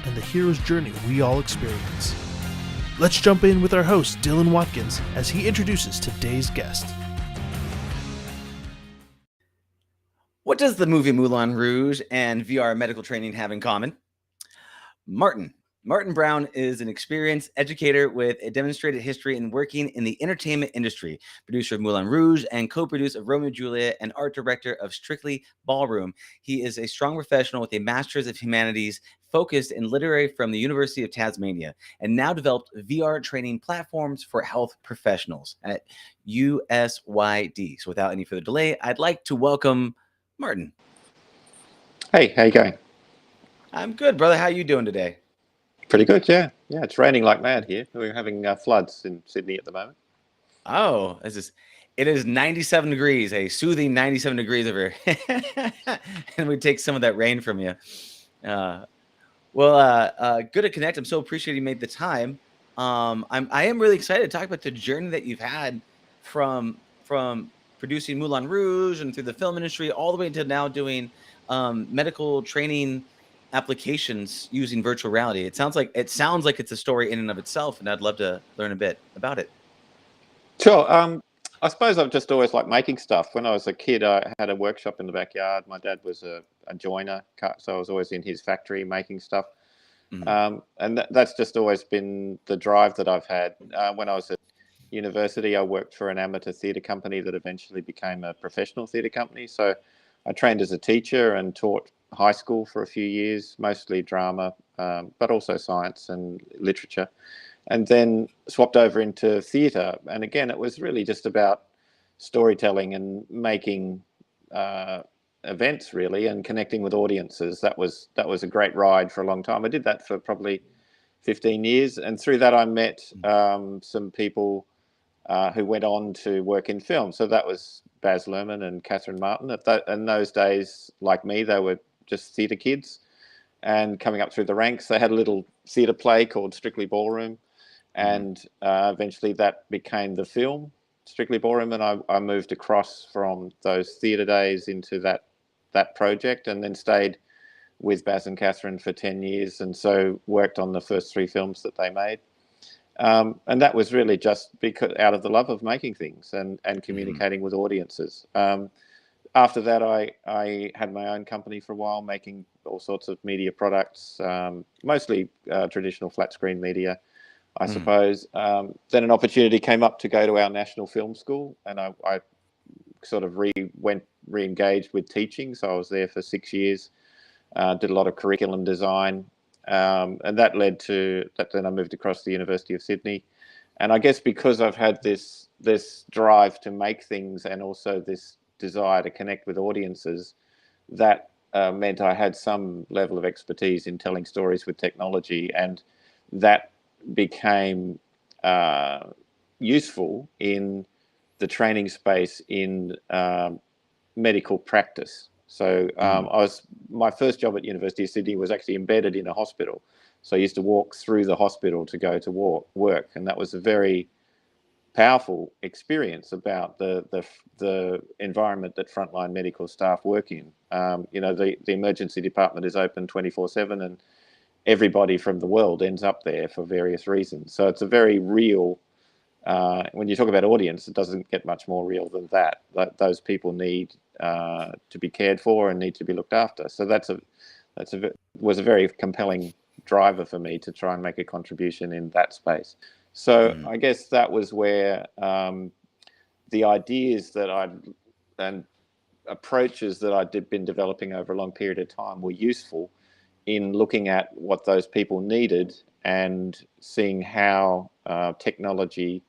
and the hero's journey we all experience. Let's jump in with our host, Dylan Watkins, as he introduces today's guest. What does the movie Moulin Rouge and VR medical training have in common? Martin Brown is an experienced educator with a demonstrated history in working in the entertainment industry, producer of Moulin Rouge and co-producer of Romeo+Juliet and art director of Strictly Ballroom. He is a strong professional with a Masters of Humanities focused in literary from the University of Tasmania and now developed VR training platforms for health professionals at USYD. So without any further delay, I'd like to welcome Martin. Hey, how you going? I'm good, brother. How you doing today? Pretty good, yeah. Yeah, it's raining like mad here. We're having floods in Sydney at the moment. Oh, it is 97 degrees, a soothing 97 degrees over here. And we take some of that rain from you. Good to connect. I'm so appreciative you made the time. I am really excited to talk about the journey that you've had from producing Moulin Rouge and through the film industry all the way to now doing medical training applications using virtual reality. It sounds like it's a story in and of itself, and I'd love to learn a bit about it. Sure. I suppose I've just always liked making stuff. When I was a kid, I had a workshop in the backyard. My dad was a joiner, so I was always in his factory making stuff. Mm-hmm. And that's just always been the drive that I've had. When I was at university, I worked for an amateur theatre company that eventually became a professional theatre company. So I trained as a teacher and taught high school for a few years, mostly drama, but also science and literature, and then swapped over into theatre. And again, it was really just about storytelling and making events, really, and connecting with audiences. That was a great ride for a long time. I did that for probably 15 years, and through that I met some people who went on to work in film. So that was Baz Luhrmann and Catherine Martin. In those days, like me, they were just theatre kids, and coming up through the ranks, they had a little theatre play called Strictly Ballroom, and eventually that became the film Strictly Ballroom, and I moved across from those theatre days into that project, and then stayed with Baz and Catherine for 10 years, and so worked on the first 3 films that they made. And that was really just because out of the love of making things and communicating with audiences. After that, I had my own company for a while, making all sorts of media products, mostly traditional flat screen media, I suppose. Then an opportunity came up to go to our national film school, and I sort of re-engaged with teaching. So I was there for 6 years, did a lot of curriculum design, and that led to that. Then I moved across to the University of Sydney, and I guess because I've had this drive to make things and also this desire to connect with audiences, that meant I had some level of expertise in telling stories with technology, and that became useful in the training space in medical practice. So my first job at University of Sydney was actually embedded in a hospital. So I used to walk through the hospital to go to work, and that was a very powerful experience about the environment that frontline medical staff work in. The emergency department is open 24/7, and everybody from the world ends up there for various reasons. So it's a very real. When you talk about audience, it doesn't get much more real than that. Those people need to be cared for and need to be looked after. So was a very compelling driver for me to try and make a contribution in that space. So I guess that was where the ideas and approaches that I'd been developing over a long period of time were useful in looking at what those people needed and seeing how technology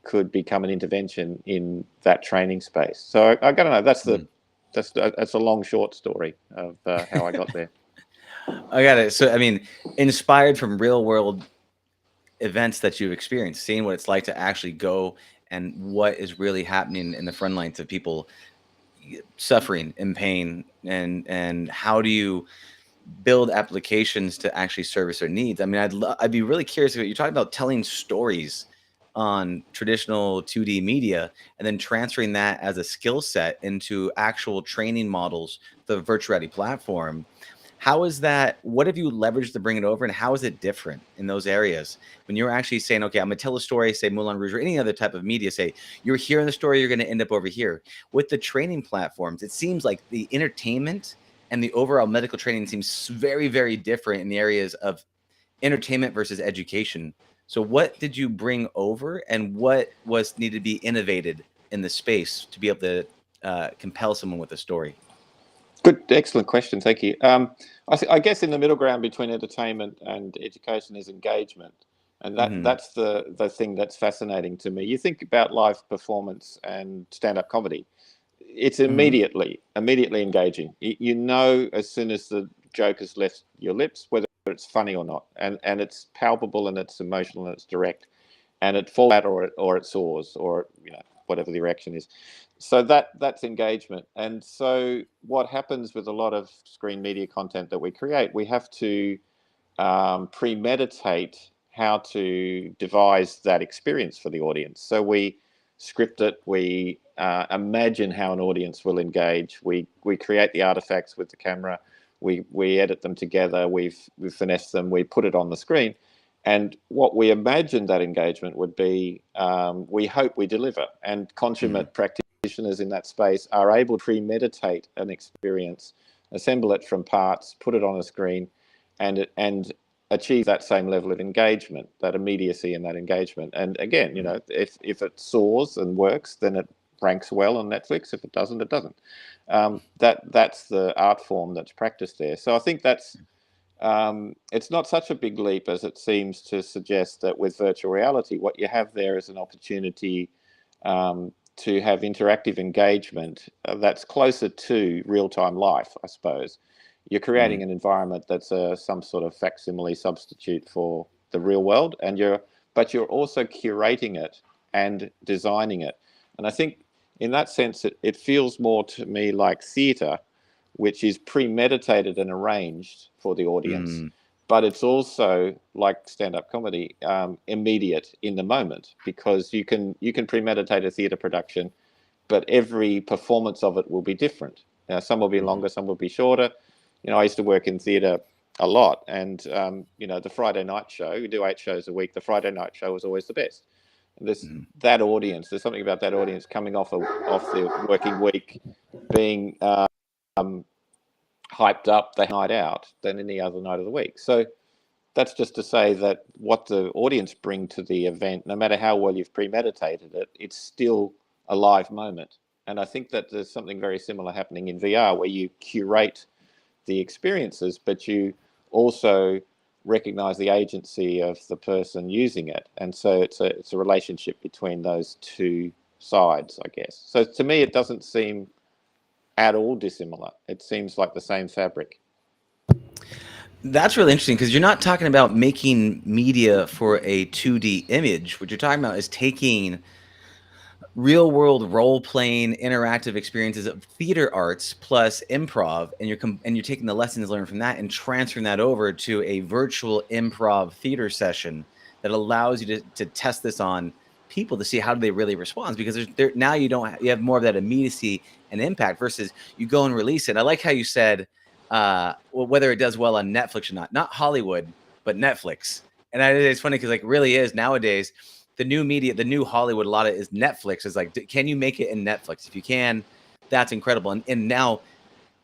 could become an intervention in that training space. So I got to know, that's a long, short story of how I got there. I got it. So, I mean, inspired from real world events that you've experienced, seeing what it's like to actually go and what is really happening in the front lines of people suffering in pain, and how do you build applications to actually service their needs. I mean, I'd be really curious about, you're talking about telling stories on traditional 2D media and then transferring that as a skill set into actual training models, the virtual reality platform. How is that? What have you leveraged to bring it over, and how is it different in those areas when you're actually saying, okay, I'm gonna tell a story, say Moulin Rouge or any other type of media, say you're here in the story, you're gonna end up over here. With the training platforms, it seems like the entertainment and the overall medical training seems very, very different in the areas of entertainment versus education. So what did you bring over, and what was needed to be innovated in the space to be able to compel someone with a story? Good, excellent question. Thank you. I guess in the middle ground between entertainment and education is engagement, and Mhm. that's the thing that's fascinating to me. You think about live performance and stand-up comedy; it's Mhm. immediately engaging. You know as soon as the joke has left your lips whether it's funny or not, and it's palpable and it's emotional and it's direct, and it falls out or it soars, or whatever the reaction is. So that's engagement. And so what happens with a lot of screen media content that we create, we have to premeditate how to devise that experience for the audience. So we script it, we imagine how an audience will engage, we create the artifacts with the camera, we edit them together, we've finessed them, we put it on the screen. And what we imagine that engagement would be, we hope we deliver. And Mhm. consummate practitioners in that space are able to premeditate an experience, assemble it from parts, put it on a screen, and achieve that same level of engagement, that immediacy and that engagement. And again, if it soars and works, then it ranks well on Netflix. If it doesn't, it doesn't. That's the art form that's practiced there. So I think it's not such a big leap as it seems to suggest, that with virtual reality, what you have there is an opportunity to have interactive engagement that's closer to real-time life, I suppose. You're creating Mhm. an environment that's some sort of facsimile substitute for the real world, but you're also curating it and designing it. And I think in that sense, it feels more to me like theatre, which is premeditated and arranged for the audience, Mhm. but it's also like stand-up comedy, immediate in the moment, because you can premeditate a theatre production, but every performance of it will be different. Some will be Mhm. longer, some will be shorter. I used to work in theatre a lot, and the Friday night show, we do 8 shows a week. The Friday night show was always the best. This Mhm. that audience, there's something about that audience coming off the working week, being hyped up the night out than any other night of the week. So that's just to say that what the audience bring to the event, no matter how well you've premeditated it, it's still a live moment. And I think that there's something very similar happening in VR, where you curate the experiences, but you also recognize the agency of the person using it. And so it's a relationship between those two sides, I guess. So to me, it doesn't seem at all dissimilar. It seems like the same fabric. That's really interesting because you're not talking about making media for a 2D image. What you're talking about is taking real world role playing interactive experiences of theater arts plus improv, and you're taking the lessons learned from that and transferring that over to a virtual improv theater session that allows you to test this on people to see how do they really respond, because now you have more of that immediacy and impact versus you go and release it. I like how you said well, whether it does well on Netflix or not Hollywood, but Netflix. And it's funny because like really is nowadays the new media, the new Hollywood, a lot of it is Netflix. Is like, can you make it in Netflix? If you can, that's incredible. And now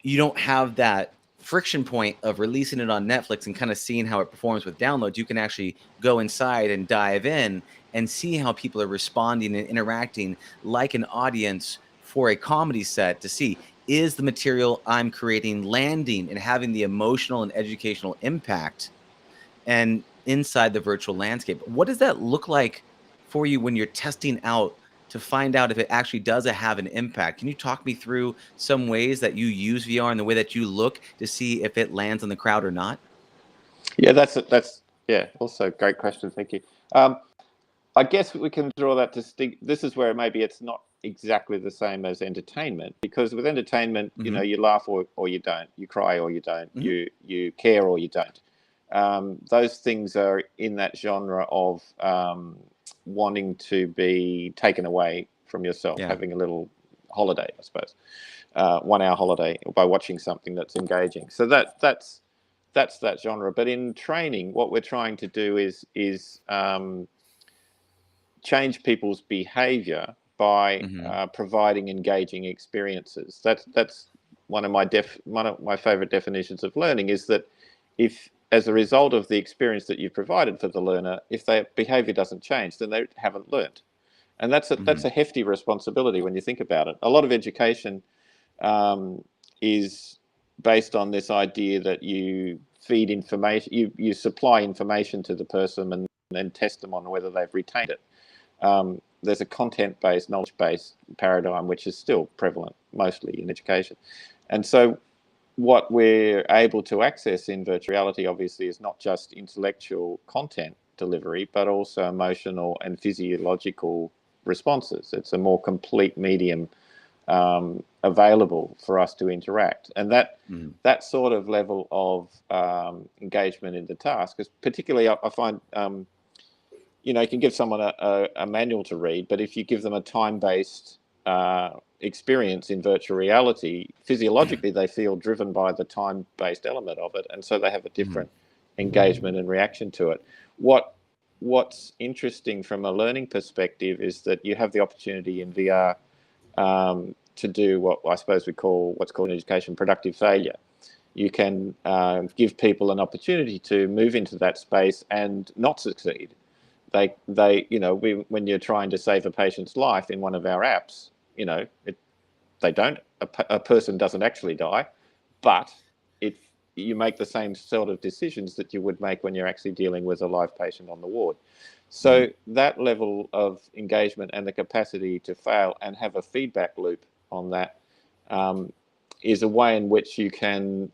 you don't have that friction point of releasing it on Netflix and kind of seeing how it performs with downloads. You can actually go inside and dive in and see how people are responding and interacting like an audience for a comedy set to see, is the material I'm creating landing and having the emotional and educational impact and inside the virtual landscape. What does that look like for you when you're testing out to find out if it actually does have an impact? Can you talk me through some ways that you use VR and the way that you look to see if it lands on the crowd or not? Yeah, that's yeah. Also, great question. Thank you. I guess we can draw that distinct. This is where maybe it's not exactly the same as entertainment, because with entertainment, Hmm. you laugh or you don't, you cry or you don't, Hmm. you care or you don't. Those things are in that genre of wanting to be taken away from yourself, Yeah. having a little holiday, I suppose, 1 hour holiday by watching something that's engaging. So that's that's that genre. But in training, what we're trying to do is change people's behavior by providing engaging experiences. That's one of my favorite definitions of learning, is that if, as a result of the experience that you've provided for the learner, if their behavior doesn't change, then they haven't learnt. And that's a hefty responsibility when you think about it. A lot of education is based on this idea that you feed information, you supply information to the person and then test them on whether they've retained it. There's a content-based, knowledge-based paradigm which is still prevalent mostly in education. And so what we're able to access in virtual reality, obviously, is not just intellectual content delivery, but also emotional and physiological responses. It's a more complete medium available for us to interact. And that sort of level of engagement in the task is particularly, I find, you can give someone a manual to read, but if you give them a time-based experience in virtual reality, physiologically they feel driven by the time-based element of it, and so they have a different engagement and reaction to it. What's interesting from a learning perspective is that you have the opportunity in VR to do what I suppose what's called in education productive failure. You can give people an opportunity to move into that space and not succeed. When you're trying to save a patient's life in one of our apps, a person doesn't actually die, but you make the same sort of decisions that you would make when you're actually dealing with a live patient on the ward. So that level of engagement and the capacity to fail and have a feedback loop on that is a way in which you can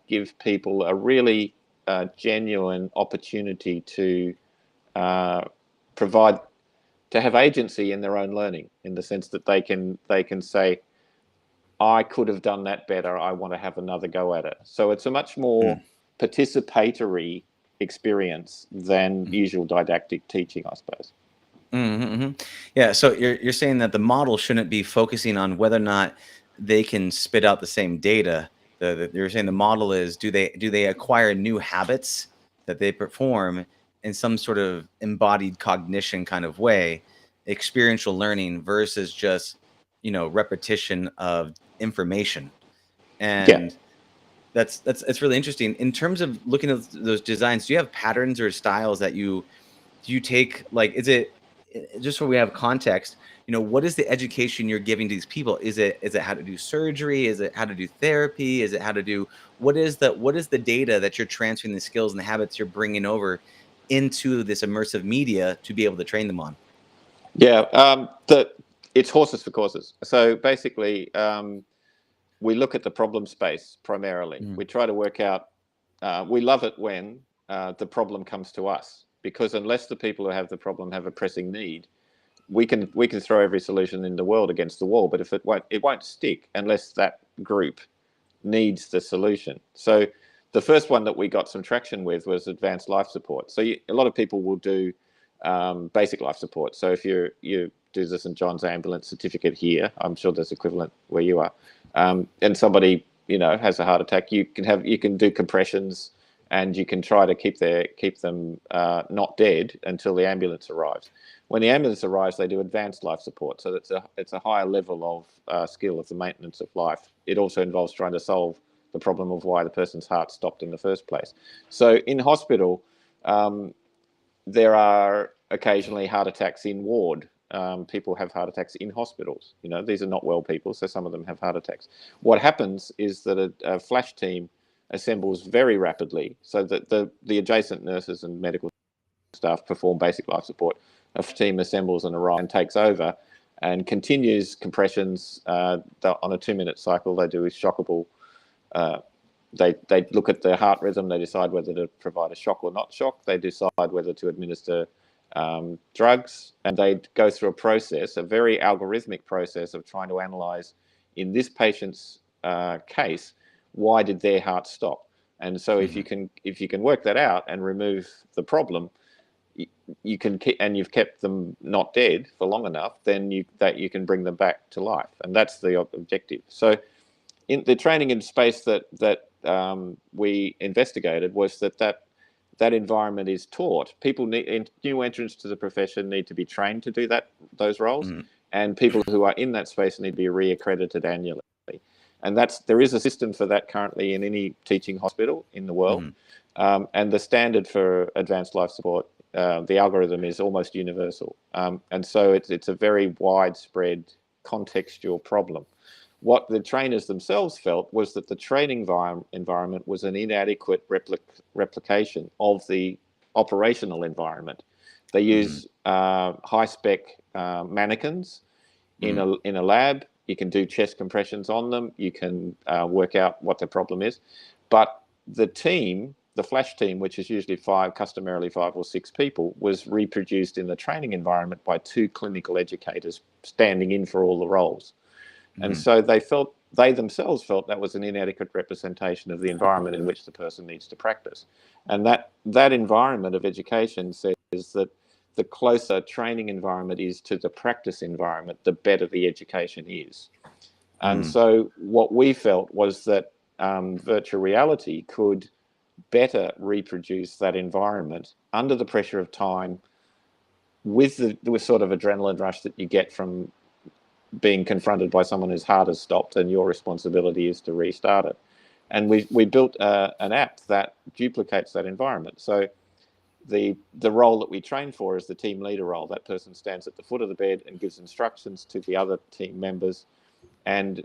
give people a really genuine opportunity to have agency in their own learning, in the sense that they can say, I could have done that better, I want to have another go at it. So it's a much more participatory experience than usual didactic teaching, I suppose. Yeah, so you're saying that the model shouldn't be focusing on whether or not they can spit out the same data. You're saying the model is, do they acquire new habits that they perform in some sort of embodied cognition kind of way, experiential learning versus just repetition of information. And that's really interesting. In terms of looking at those designs, do you have patterns or styles that you take? Like, is it, just so we have context, what is the education you're giving to these people? Is it how to do surgery? Is it how to do therapy? Is it how to do, what is the data that you're transferring, the skills and the habits you're bringing over into this immersive media to be able to train them on? It's horses for courses. So basically, we look at the problem space primarily. We try to work out, we love it when the problem comes to us, because unless the people who have the problem have a pressing need, we can throw every solution in the world against the wall, but if it won't stick unless that group needs the solution. So the first one that we got some traction with was advanced life support. So a lot of people will do basic life support. So if you do the St. John's ambulance certificate here, I'm sure there's equivalent where you are, and somebody has a heart attack, you can do compressions, and you can try to keep them not dead until the ambulance arrives. When the ambulance arrives, they do advanced life support. So it's a higher level of skill of the maintenance of life. It also involves trying to solve the problem of why the person's heart stopped in the first place. So in hospital, there are occasionally heart attacks in ward. People have heart attacks in hospitals. These are not well people, so some of them have heart attacks. What happens is that a flash team assembles very rapidly, so that the adjacent nurses and medical staff perform basic life support. A team assembles and arrives and takes over and continues compressions on a 2-minute cycle. They do shockable. They look at the heart rhythm. They decide whether to provide a shock or not shock. They decide whether to administer drugs, and they go through a very algorithmic process of trying to analyze, in this patient's case, why did their heart stop? And so if you can work that out and remove the problem, you can and you've kept them not dead for long enough, then you can bring them back to life, and that's the objective. So in the training in space that we investigated was that environment is taught. People new entrants to the profession need to be trained to do those roles, and people who are in that space need to be reaccredited annually. And there is a system for that currently in any teaching hospital in the world. And the standard for advanced life support, the algorithm is almost universal. And so it's a very widespread contextual problem. What the trainers themselves felt was that the training environment was an inadequate replication of the operational environment. They use high-spec mannequins in a lab. You can do chest compressions on them. You can work out what the problem is. But the team, the flash team, which is usually customarily 5 or 6 people, was reproduced in the training environment by 2 clinical educators standing in for all the roles. And so they themselves felt that was an inadequate representation of the environment in which the person needs to practice. And that environment of education says that the closer training environment is to the practice environment, the better the education is. And so what we felt was that virtual reality could better reproduce that environment under the pressure of time with the sort of adrenaline rush that you get from being confronted by someone whose heart has stopped and your responsibility is to restart it. And we built an app that duplicates that environment. So the role that we train for is the team leader role. That person stands at the foot of the bed and gives instructions to the other team members and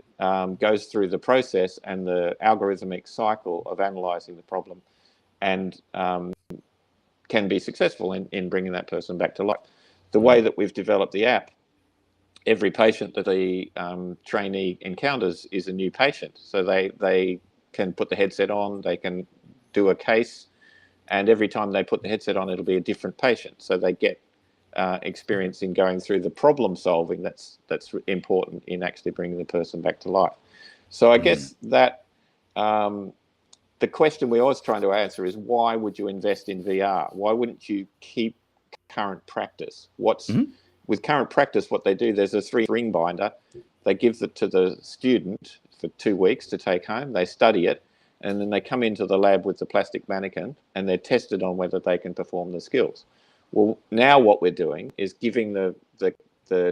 goes through the process and the algorithmic cycle of analysing the problem and can be successful in bringing that person back to life. The way that we've developed the app, every patient that the trainee encounters is a new patient. So they can put the headset on, they can do a case, and every time they put the headset on, it'll be a different patient. So they get experience in going through the problem solving that's important in actually bringing the person back to life. So I guess that the question we're always trying to answer is, why would you invest in VR? Why wouldn't you keep current practice? With current practice, what they do, there's a 3-ring binder. They give it to the student for 2 weeks to take home. They study it, and then they come into the lab with the plastic mannequin, and they're tested on whether they can perform the skills. Well, now what we're doing is giving the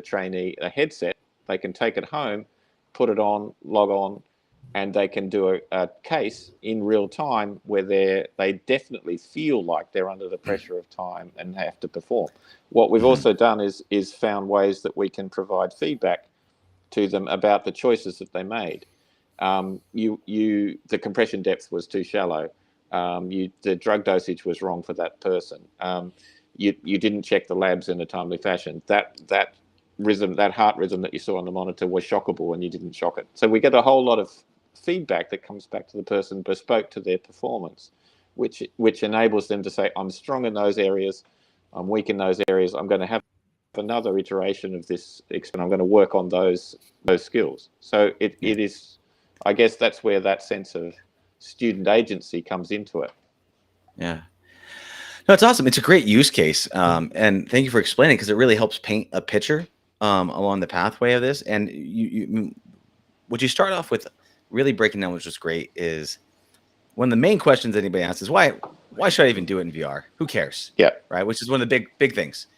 trainee a headset. They can take it home, put it on, log on, and they can do a case in real time where they definitely feel like they're under the pressure of time and have to perform. What we've also done is found ways that we can provide feedback to them about the choices that they made. The compression depth was too shallow. The drug dosage was wrong for that person. You didn't check the labs in a timely fashion. That rhythm, that heart rhythm that you saw on the monitor was shockable and you didn't shock it. So we get a whole lot of feedback that comes back to the person bespoke to their performance, which enables them to say, I'm strong in those areas, I'm weak in those areas, I'm going to have another iteration of this, and I'm going to work on those skills. So it is, I guess that's where that sense of student agency comes into it. Yeah. No, it's awesome. It's a great use case. And thank you for explaining, because it really helps paint a picture along the pathway of this. And what you start off with really breaking down, which was great, is one of the main questions anybody asks is, why should I even do it in VR? Who cares? Yeah. Right. Which is one of the big things.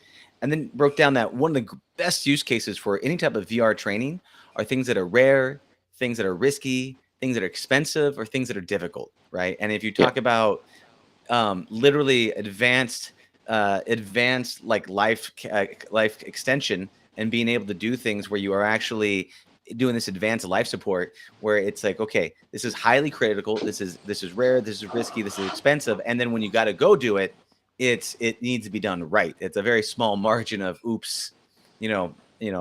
And then broke down that one of the best use cases for any type of VR training are things that are rare, things that are risky, things that are expensive, or things that are difficult. Right. And if you talk about literally advanced like life extension and being able to do things where you are actually doing this advanced life support, where it's like, okay, this is highly critical, this is rare, this is risky, this is expensive, and then when you got to go do it, it needs to be done right. It's a very small margin of oops,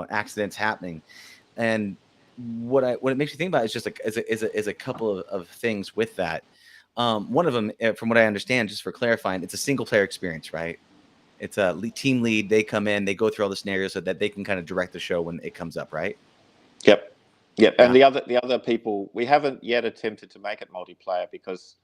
accidents happening. And what it makes me think about is just like is a couple of things with that. One of them, from what I understand, just for clarifying, it's a single player experience, right? It's a team lead. They come in, they go through all the scenarios so that they can kind of direct the show when it comes up, right? Yep. Yeah. And the other people, we haven't yet attempted to make it multiplayer, because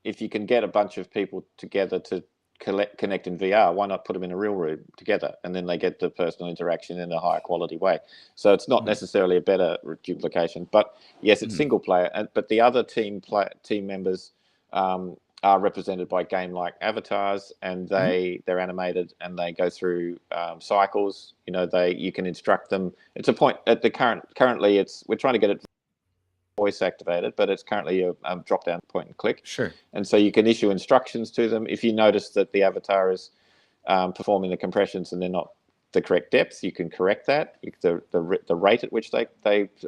if you can get a bunch of people together to connect in VR, why not put them in a real room together, and then they get the personal interaction in a higher quality way? So it's not necessarily a better duplication, but yes, it's single player. But the other team members are represented by game-like avatars, and they're animated, and they go through cycles. You can instruct them. It's a point at the currently we're trying to get it voice activated, but it's currently a drop down point and click. Sure. And so you can issue instructions to them. If you notice that the avatar is performing the compressions and they're not the correct depth, you can correct that. The rate at which they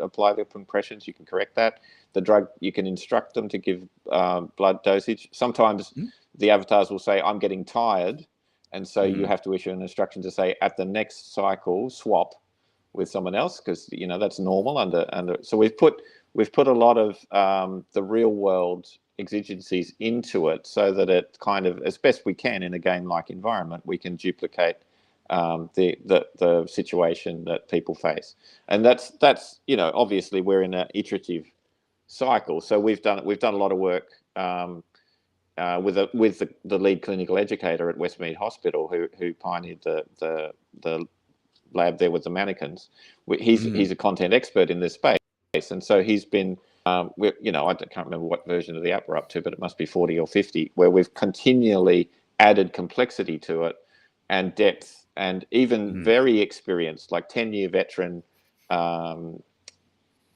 apply the compressions, you can correct that. The drug, you can instruct them to give blood dosage. Sometimes the avatars will say, I'm getting tired. And so you have to issue an instruction to say, at the next cycle, swap with someone else, because that's normal under. So we've put a lot of the real world exigencies into it, so that it kind of, as best we can in a game-like environment, we can duplicate the situation that people face. And that's obviously we're in an iterative cycle. So we've done a lot of work with the lead clinical educator at Westmead Hospital, who pioneered the lab there with the mannequins. He's a content expert in this space, and so he's been I can't remember what version of the app we're up to, but it must be 40 or 50, where we've continually added complexity to it and depth, and even very experienced, like 10-year veteran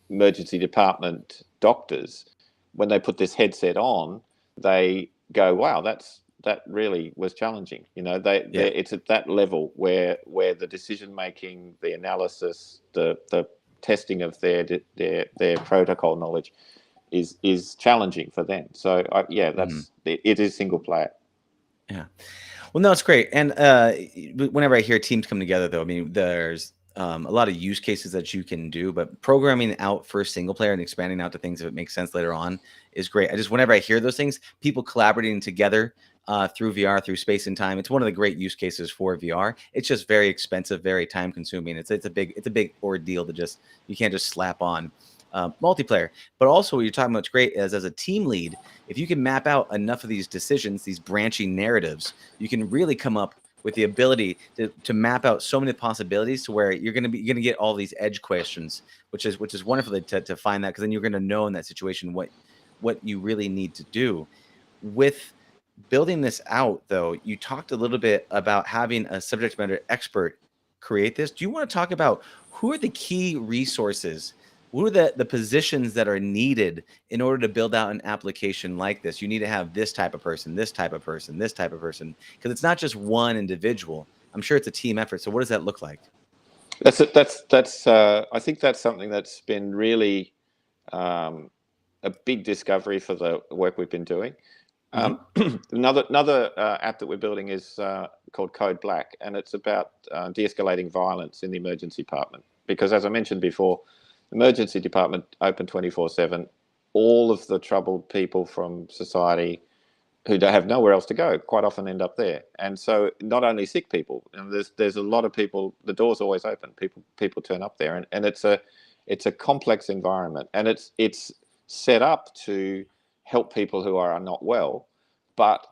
emergency department doctors, when they put this headset on, they go, wow, that really was challenging. It's at that level where the decision making, the analysis, the testing of their protocol knowledge is challenging for them. So it is single player. Yeah. Well, no, it's great. And whenever I hear teams come together, though, I mean, there's a lot of use cases that you can do, but programming out for single player and expanding out to things if it makes sense later on is great. Whenever I hear those things, people collaborating together through VR, through space and time, it's one of the great use cases for VR. It's just very expensive, very time consuming. It's a big ordeal you can't just slap on multiplayer. But also what you're talking about is great as a team lead, if you can map out enough of these decisions, these branching narratives, you can really come up with the ability to map out so many possibilities to where you're going to get all these edge questions, which is wonderful to find that, because then you're going to know in that situation what you really need to do. With building this out, though, you talked a little bit about having a subject matter expert create this. Do you want to talk about who are the key resources? What are the positions that are needed in order to build out an application like this? You need to have this type of person, this type of person, this type of person, because it's not just one individual. I'm sure it's a team effort. So what does that look like? I think that's something that's been really a big discovery for the work we've been doing. Another app that we're building is called Code Black, and it's about de-escalating violence in the emergency department. Because as I mentioned before, emergency department open 24/7. All of the troubled people from society who don't have nowhere else to go quite often end up there. And so not only sick people, and there's a lot of people, the door's always open. People turn up there, and it's a complex environment, and it's set up to help people who are not well, but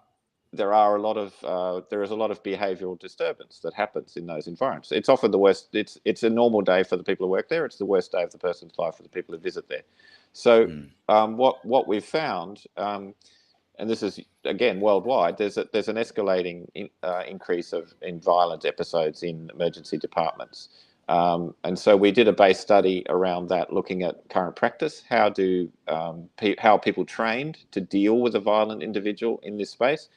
there is a lot of behavioural disturbance that happens in those environments. It's often the worst. It's a normal day for the people who work there. It's the worst day of the person's life for the people who visit there. So what we've found, and this is again worldwide, there's an escalating increase in violent episodes in emergency departments. And so we did a base study around that, looking at current practice. How are people trained to deal with a violent individual in this space?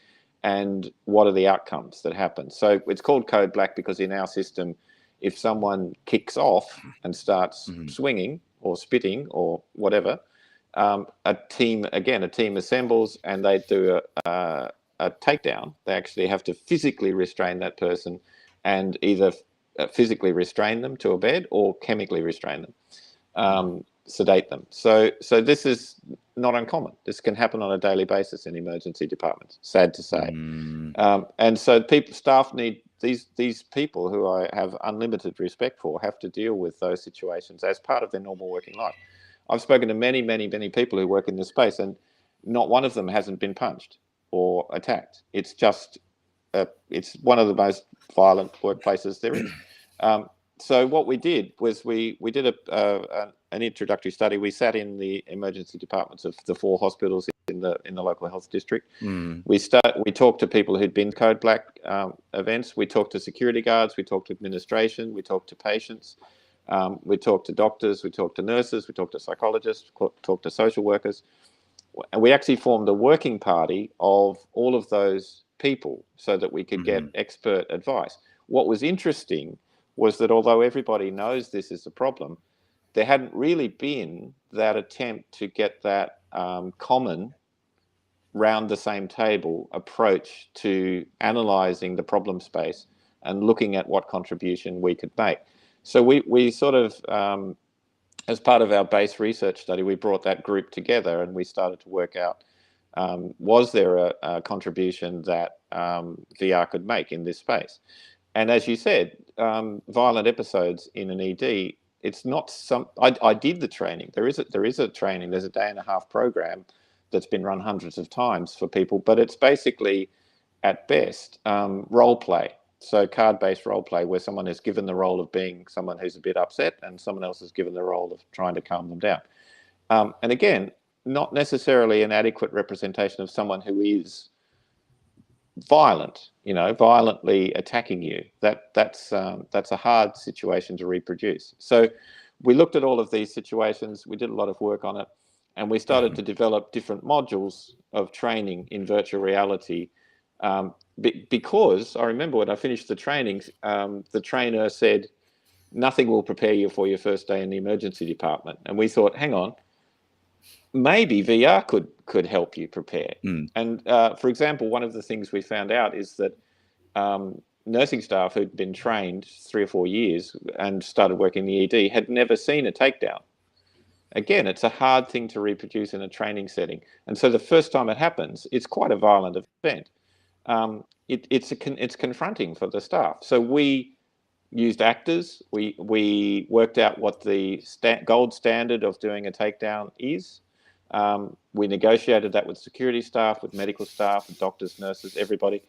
And what are the outcomes that happen? So it's called Code Black because in our system, if someone kicks off and starts swinging or spitting or whatever, a team assembles and they do a takedown. They actually have to physically restrain that person, and either physically restrain them to a bed or chemically restrain them, sedate them. So this is not uncommon. This can happen on a daily basis in emergency departments, sad to say. And so staff need these people who I have unlimited respect for have to deal with those situations as part of their normal working life. I've spoken to many, many, many people who work in this space, and not one of them hasn't been punched or attacked. It's just it's one of the most violent workplaces there is. So what we did was we did an introductory study. We sat in the emergency departments of the 4 hospitals in the local health district. We talked to people who'd been code black events. We talked to security guards. We talked to administration. We talked to patients. We talked to doctors. We talked to nurses. We talked to psychologists. Talked to social workers. And we actually formed a working party of all of those people so that we could get expert advice. What was interesting was that although everybody knows this is a problem, there hadn't really been that attempt to get that common round the same table approach to analysing the problem space and looking at what contribution we could make. So we sort of, as part of our base research study, we brought that group together and we started to work out, was there a contribution that VR could make in this space? And as you said, violent episodes in an ED, it's not some. I did the training. There is a training. There's a 1.5-day program that's been run hundreds of times for people, but it's basically, at best, role play. So card-based role play, where someone is given the role of being someone who's a bit upset, and someone else is given the role of trying to calm them down. And again, not necessarily an adequate representation of someone who is violent, violently attacking you. That's a hard situation to reproduce. So we looked at all of these situations. We did a lot of work on it, and we started to develop different modules of training in virtual reality. Because I remember when I finished the trainings, the trainer said, "Nothing will prepare you for your first day in the emergency department." And we thought, hang on, maybe VR could help you prepare. And for example, one of the things we found out is that nursing staff who'd been trained 3 or 4 years and started working in the ED had never seen a takedown. Again, it's a hard thing to reproduce in a training setting. And so the first time it happens, it's quite a violent event. It's confronting for the staff. So we used actors. We worked out what the gold standard of doing a takedown is. We negotiated that with security staff, with medical staff, with doctors, nurses, everybody.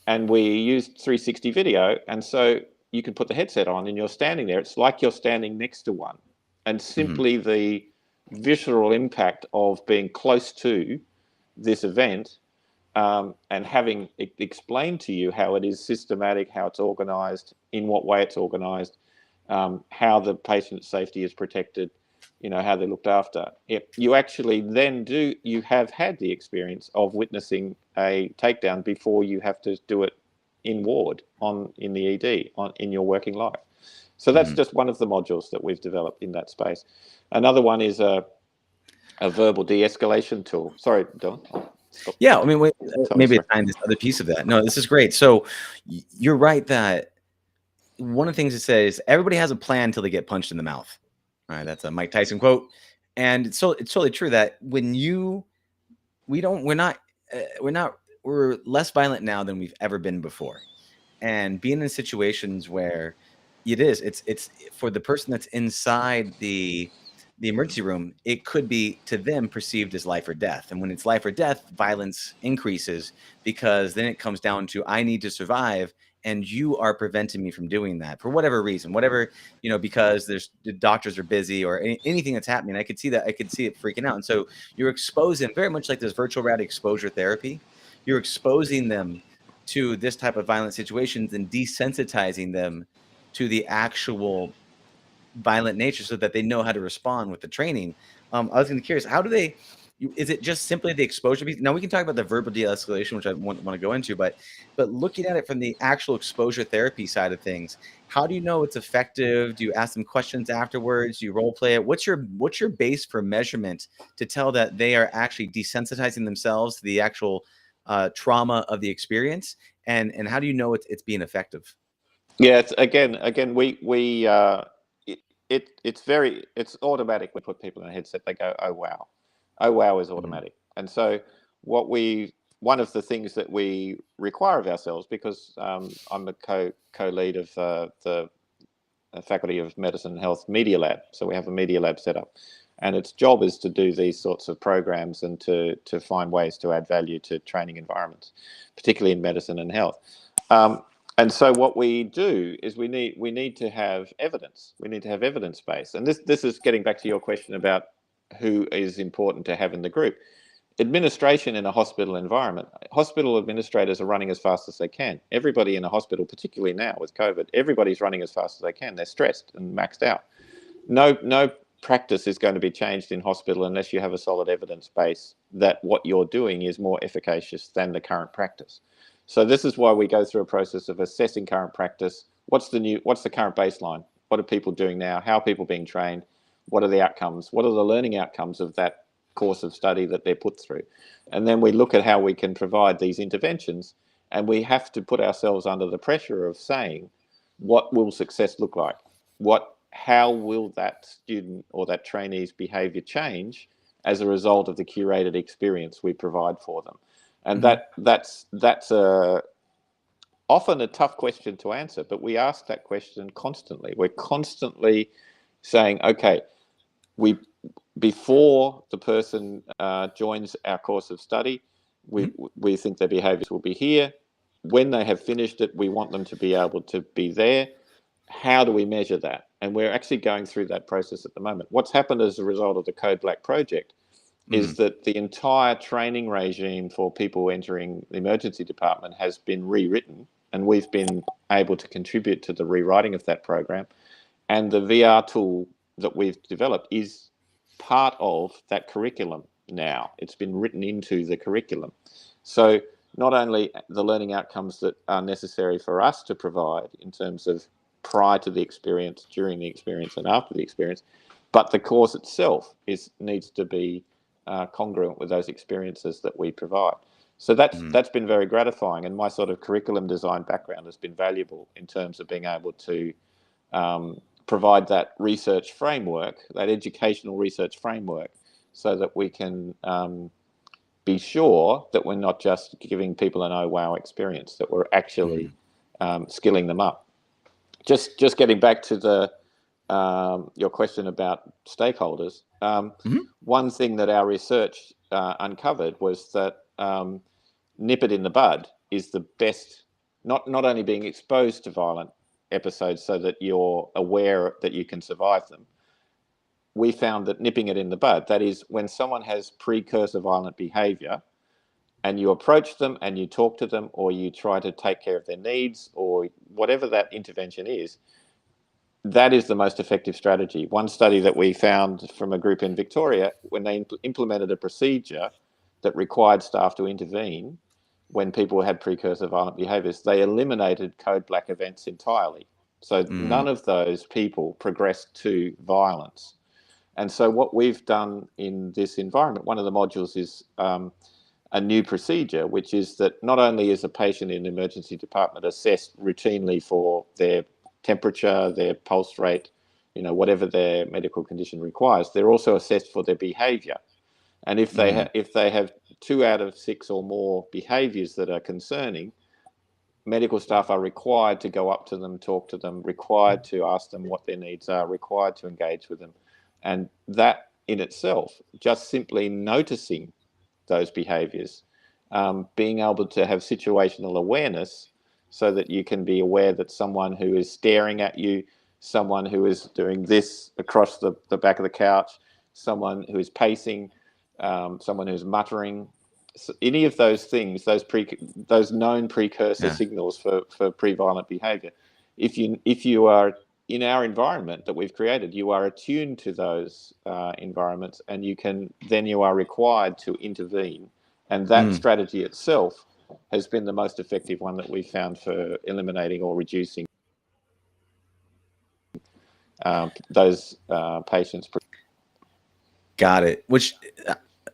And we used 360 video. And so you can put the headset on and you're standing there. It's like you're standing next to one. And simply the visceral impact of being close to this event and having explained to you how it is systematic, how it's organised, in what way it's organised, how the patient's safety is protected, how they're looked after. You actually then you have had the experience of witnessing a takedown before you have to do it in ward, in the ED, in your working life. So that's just one of the modules that we've developed in that space. Another one is a verbal de-escalation tool. Sorry, Dylan. Yeah, I mean, wait, maybe find this other piece of that. No, this is great. So you're right that one of the things it says, everybody has a plan until they get punched in the mouth. All right, that's a Mike Tyson quote. And so it's totally true that when we're less violent now than we've ever been before. And being in situations where it's for the person that's inside the emergency room, it could be to them perceived as life or death. And when it's life or death, violence increases because then it comes down to, I need to survive. And you are preventing me from doing that for whatever reason, because the doctors are busy or anything that's happening. I could see it freaking out. And so you're exposing, very much like this virtual reality exposure therapy, you're exposing them to this type of violent situations and desensitizing them to the actual violent nature so that they know how to respond with the training. I was going to be curious, is it just simply the exposure piece? Now we can talk about the verbal de-escalation, which I want to go into, but looking at it from the actual exposure therapy side of things, how do you know it's effective? Do you ask them questions afterwards? Do you role play it? What's your base for measurement to tell that they are actually desensitizing themselves to the actual trauma of the experience? And how do you know it's being effective? Yeah, it's again it's automatic. We put people in a headset, they go, "Oh wow." Oh wow is automatic. And so one of the things that we require of ourselves, because I'm the co-lead of the Faculty of Medicine and Health Media Lab, so we have a media lab set up. And its job is to do these sorts of programs and to find ways to add value to training environments, particularly in medicine and health. And so what we do is we need to have evidence. We need to have evidence base. And this is getting back to your question about who is important to have in the group. Administration in a hospital environment, hospital administrators are running as fast as they can. Everybody in a hospital, particularly now with COVID, everybody's running as fast as they can. They're stressed and maxed out. No practice is going to be changed in hospital unless you have a solid evidence base that what you're doing is more efficacious than the current practice. So this is why we go through a process of assessing current practice. What's the current baseline? What are people doing now? How are people being trained? What are the outcomes? What are the learning outcomes of that course of study that they're put through? And then we look at how we can provide these interventions, and we have to put ourselves under the pressure of saying, what will success look like? How will that student or that trainee's behavior change as a result of the curated experience we provide for them? And that's often a tough question to answer, but we ask that question constantly. We're constantly saying, okay, before the person joins our course of study, we think their behaviors will be here. When they have finished it, we want them to be able to be there. How do we measure that? And we're actually going through that process at the moment. What's happened as a result of the Code Black project is that the entire training regime for people entering the emergency department has been rewritten, and we've been able to contribute to the rewriting of that program. And the VR tool that we've developed is part of that curriculum now. It's been written into the curriculum. So not only the learning outcomes that are necessary for us to provide in terms of prior to the experience, during the experience, and after the experience, but the course itself needs to be congruent with those experiences that we provide. So that's been very gratifying, and my sort of curriculum design background has been valuable in terms of being able to provide that research framework, that educational research framework, so that we can be sure that we're not just giving people an oh wow experience, that we're actually skilling them up. Just getting back to your question about stakeholders, one thing that our research uncovered was that nip it in the bud is the best, not only being exposed to violent episodes so that you're aware that you can survive them. We found that nipping it in the bud, that is when someone has precursor violent behavior and you approach them and you talk to them, or you try to take care of their needs, or whatever that intervention is, that is the most effective strategy. One study that we found from a group in Victoria, when they implemented a procedure that required staff to intervene when people had precursor violent behaviours, they eliminated Code Black events entirely. So none of those people progressed to violence. And so what we've done in this environment, one of the modules is a new procedure, which is that not only is a patient in the emergency department assessed routinely for their temperature, their pulse rate, whatever their medical condition requires, they're also assessed for their behaviour. And if they have 2 out of 6 or more behaviours that are concerning, medical staff are required to go up to them, talk to them, required to ask them what their needs are, required to engage with them. And that in itself, just simply noticing those behaviours, being able to have situational awareness so that you can be aware that someone who is staring at you, someone who is doing this across the back of the couch, someone who is pacing, someone who's muttering, any of those things, those known precursor signals for pre-violent behaviour. If you are in our environment that we've created, you are attuned to those environments, and you are required to intervene. And that strategy itself has been the most effective one that we've found for eliminating or reducing those patients. Got it. Which,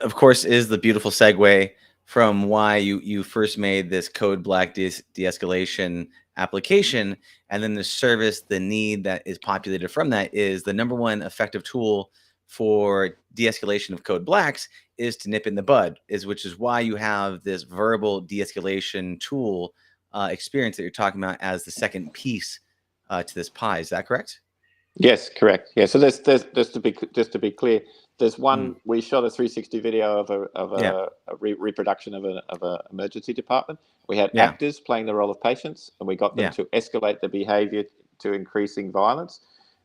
of course, is the beautiful segue from why you first made this Code Black de-escalation application, and then the service, the need that is populated from that is the number one effective tool for de-escalation of Code Blacks is to nip in the bud, which is why you have this verbal de-escalation tool experience that you're talking about as the second piece to this pie. Is that correct? Yes, correct. Yeah. So there's just to be clear, There's one, we shot a 360 video of a reproduction of an emergency department. We had actors playing the role of patients, and we got them to escalate the behavior to increasing violence.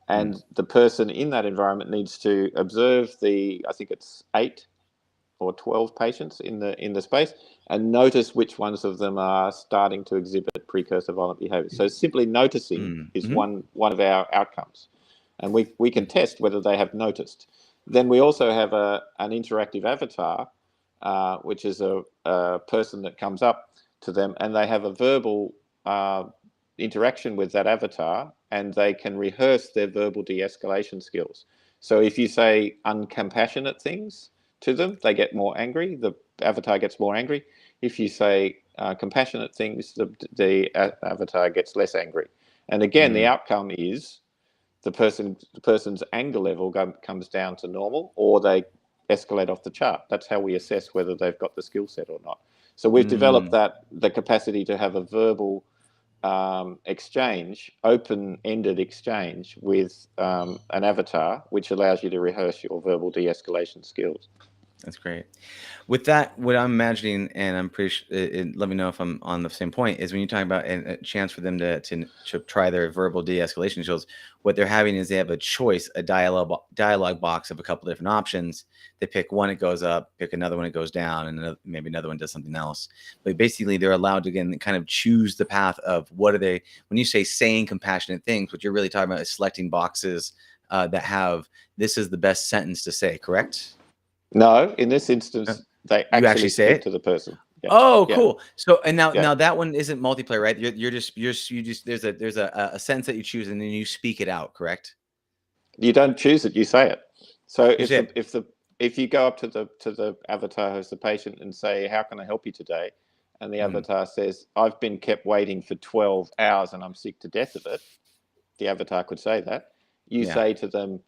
And the person in that environment needs to observe I think it's 8 or 12 patients in the space, and notice which ones of them are starting to exhibit precursor violent behavior. So simply noticing is one of our outcomes. And we can test whether they have noticed. Then we also have an interactive avatar, which is a person that comes up to them, and they have a verbal interaction with that avatar, and they can rehearse their verbal de-escalation skills. So if you say uncompassionate things to them, they get more angry. The avatar gets more angry. If you say compassionate things, the avatar gets less angry. And again, the outcome is the person's anger level comes down to normal, or they escalate off the chart. That's how we assess whether they've got the skill set or not. So we've developed the capacity to have a verbal exchange, open-ended exchange with an avatar, which allows you to rehearse your verbal de-escalation skills. That's great. With that, what I'm imagining, and I'm pretty sure, let me know if I'm on the same point, is when you talk about a chance for them to try their verbal de-escalation skills, what they're having is they have a choice, a dialogue box of a couple different options. They pick one, it goes up, pick another one, it goes down, and maybe another one does something else. But basically, they're allowed to, again, kind of choose the path of what are they, when you say saying compassionate things, what you're really talking about is selecting boxes that have, this is the best sentence to say, correct? No, in this instance, they actually say speak it to the person. Yeah. Oh, cool. So, and now that one isn't multiplayer, right? You just there's a sentence that you choose, and then you speak it out, correct? You don't choose it; you say it. So if you go up to the avatar who's the patient and say, "How can I help you today?" and the avatar says, "I've been kept waiting for 12 hours and I'm sick to death of it," the avatar could say that. You say to them,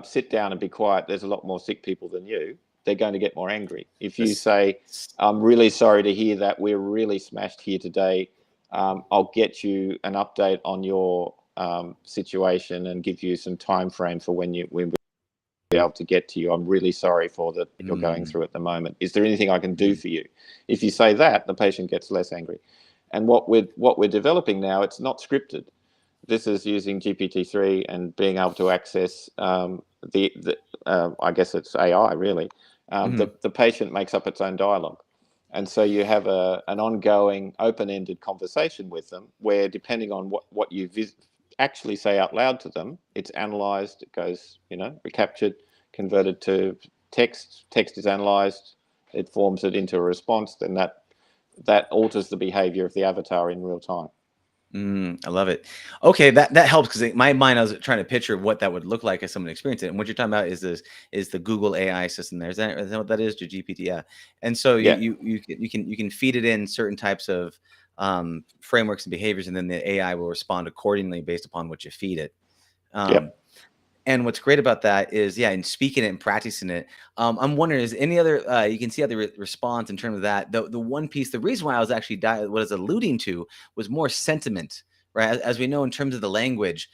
sit down and be quiet. There's a lot more sick people than you. They're going to get more angry. If you say, I'm really sorry to hear that. We're really smashed here today. I'll get you an update on your situation and give you some time frame for when we'll be able to get to you. I'm really sorry for that you're going through at the moment. Is there anything I can do for you? If you say that, the patient gets less angry. And what we're developing now, it's not scripted. This is using GPT-3 and being able to access I guess it's AI really. The patient makes up its own dialogue. And so you have an ongoing open-ended conversation with them where depending on what you actually say out loud to them, it's analyzed, it goes, recaptured, converted to text. Text is analyzed, it forms it into a response, then that alters the behavior of the avatar in real time. I love it. Okay, that helps because in my mind I was trying to picture what that would look like as someone experienced it. And what you're talking about is the Google AI system. Is that what that is? Your GPT, yeah. And so you can feed it in certain types of frameworks and behaviors, and then the AI will respond accordingly based upon what you feed it. And what's great about that is, in speaking it and practicing it, I'm wondering, is any other, you can see how the response in terms of that, the one piece, the reason why I was actually, what I was alluding to was more sentiment, right? As we know, in terms of the language,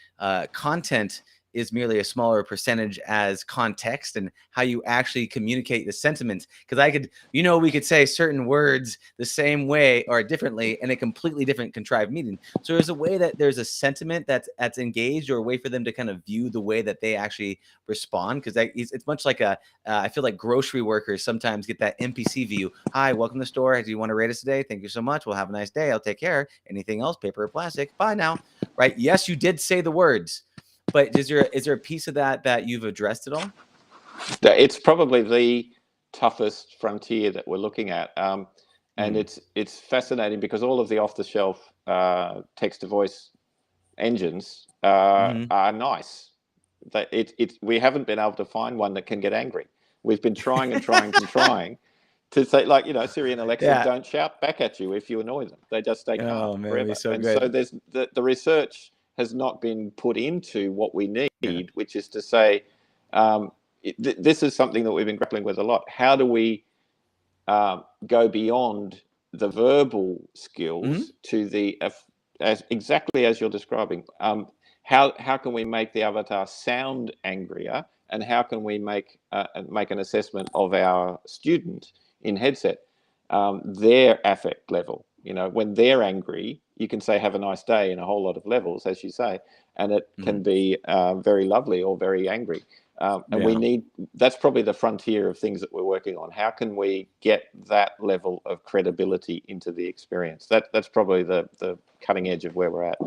content is merely a smaller percentage as context and how you actually communicate the sentiments. Because we could say certain words the same way or differently in a completely different contrived meaning. So there's a way that there's a sentiment that's engaged, or a way for them to kind of view the way that they actually respond. Because it's much like I feel like grocery workers sometimes get that NPC view. Hi, welcome to the store. Do you want to rate us today? Thank you so much. We'll have a nice day. I'll take care. Anything else? Paper or plastic? Bye now. Right? Yes, you did say the words. But is there a piece of that you've addressed at all? It's probably the toughest frontier that we're looking at, and it's fascinating because all of the off-the-shelf text-to-voice engines are nice. We haven't been able to find one that can get angry. We've been trying and trying and trying to say, like, Siri and Alexa don't shout back at you if you annoy them. They just stay calm forever. So there's the research has not been put into what we need, which is to say, this is something that we've been grappling with a lot. How do we go beyond the verbal skills to exactly as you're describing? How can we make the avatar sound angrier and how can we make an assessment of our student in headset, their affect level. When they're angry, you can say have a nice day in a whole lot of levels, as you say, and it can be very lovely or very angry. And that's probably the frontier of things that we're working on. How can we get that level of credibility into the experience? That's probably the cutting edge of where we're at.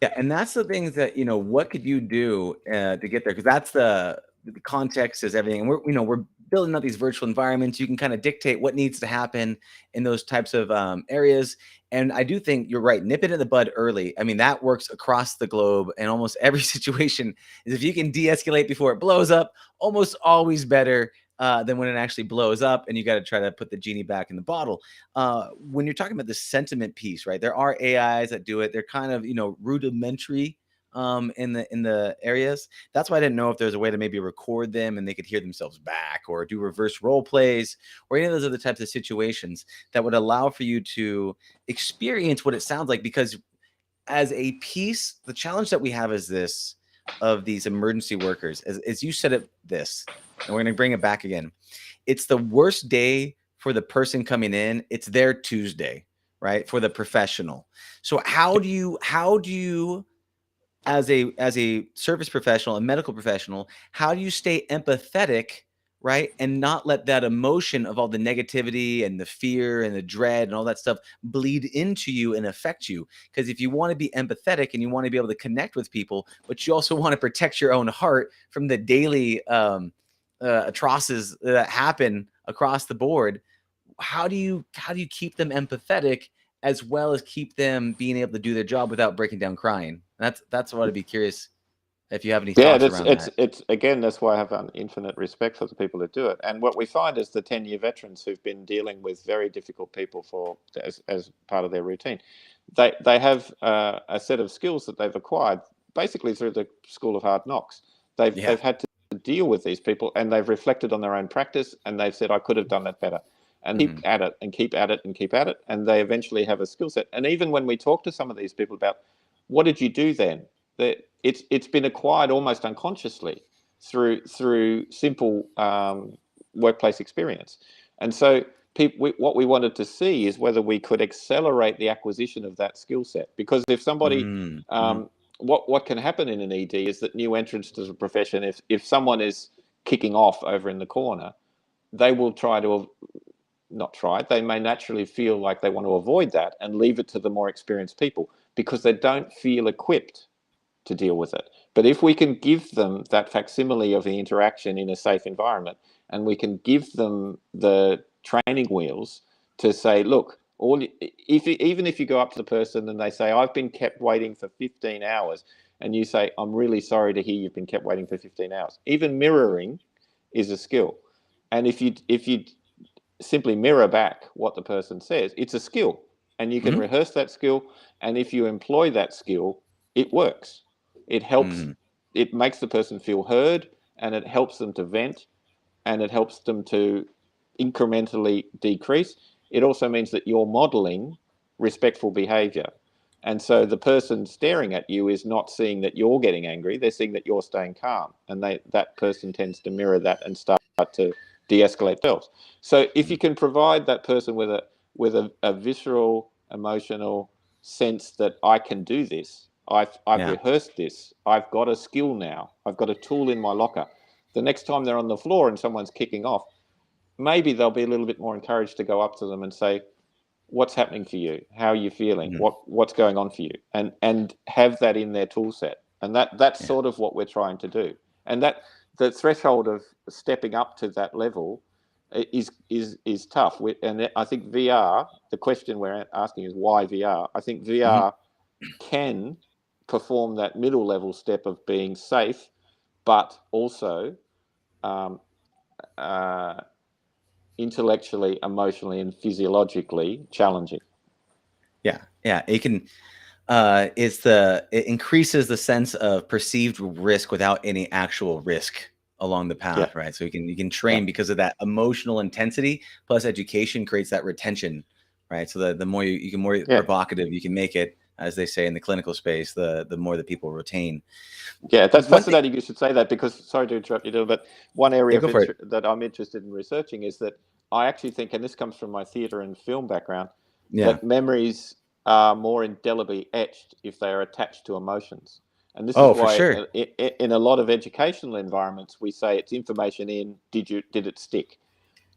Yeah, and that's the things that, what could you do to get there? Because that's the context is everything. And we're building out these virtual environments. You can kind of dictate what needs to happen in those types of areas. And I do think you're right. Nip it in the bud early. I mean, that works across the globe in almost every situation. Is if you can de-escalate before it blows up, almost always better than when it actually blows up and you got to try to put the genie back in the bottle. When you're talking about the sentiment piece, right? There are AIs that do it. They're kind of, rudimentary in the areas. That's why I didn't know if there's a way to maybe record them and they could hear themselves back, or do reverse role plays, or any of those other types of situations that would allow for you to experience what it sounds like. Because as a piece, the challenge that we have is this of these emergency workers, as you said it, and we're going to bring it back again. It's the worst day for the person coming in. It's their Tuesday, right? For the professional. So how do you, as a service professional, a medical professional, how do you stay empathetic, right? And not let that emotion of all the negativity and the fear and the dread and all that stuff bleed into you and affect you. Because if you want to be empathetic and you want to be able to connect with people, but you also want to protect your own heart from the daily atrocities that happen across the board, how do you keep them empathetic as well as keep them being able to do their job without breaking down crying? That's what I'd be curious if you have any thoughts around that. It's again, that's why I have an infinite respect for the people that do it. And what we find is the 10-year veterans who've been dealing with very difficult people as part of their routine, they have a set of skills that they've acquired basically through the School of Hard Knocks. They've had to deal with these people, and they've reflected on their own practice, and they've said, I could have done that better, and keep at it and keep at it and keep at it, and they eventually have a skill set. And even when we talk to some of these people about what did you do then, it's been acquired almost unconsciously through simple workplace experience. And so what we wanted to see is whether we could accelerate the acquisition of that skill set. Because if somebody what can happen in an ED is that new entrants to the profession, if someone is kicking off over in the corner, they will they may naturally feel like they want to avoid that and leave it to the more experienced people because they don't feel equipped to deal with it. But if we can give them that facsimile of the interaction in a safe environment, and we can give them the training wheels to say, look, even if you go up to the person and they say, I've been kept waiting for 15 hours, and you say, I'm really sorry to hear you've been kept waiting for 15 hours. Even mirroring is a skill. And if you simply mirror back what the person says, it's a skill. And you can rehearse that skill. And if you employ that skill, it works. It helps. It makes the person feel heard, and it helps them to vent, and it helps them to incrementally decrease. It also means that you're modeling respectful behavior. And so the person staring at you is not seeing that you're getting angry. They're seeing that you're staying calm. And that person tends to mirror that and start to de-escalate themselves. So if you can provide that person with a visceral, emotional sense that I can do this, I've rehearsed this, I've got a skill now, I've got a tool in my locker. The next time they're on the floor and someone's kicking off, maybe they'll be a little bit more encouraged to go up to them and say, what's happening for you? How are you feeling? What's going on for you? And have that in their tool set. And that's sort of what we're trying to do. And that the threshold of stepping up to that level is tough. And I think VR, the question we're asking is why VR? I think VR can perform that middle level step of being safe, but also intellectually, emotionally, and physiologically challenging. It can it increases the sense of perceived risk without any actual risk along the path, right? So you can train because of that emotional intensity, plus education creates that retention, right? So the more you can more provocative you can make it, as they say in the clinical space, the more that people retain. Yeah, that's One thing, fascinating you should say that, because, sorry to interrupt you, Dylan, but one area yeah, go for it. that I'm interested in researching is that I actually think, and this comes from my theatre and film background, Yeah. that memories are more indelibly etched if they are attached to emotions. And this is Oh, for why sure. in a lot of educational environments, we say it's information in, did it stick?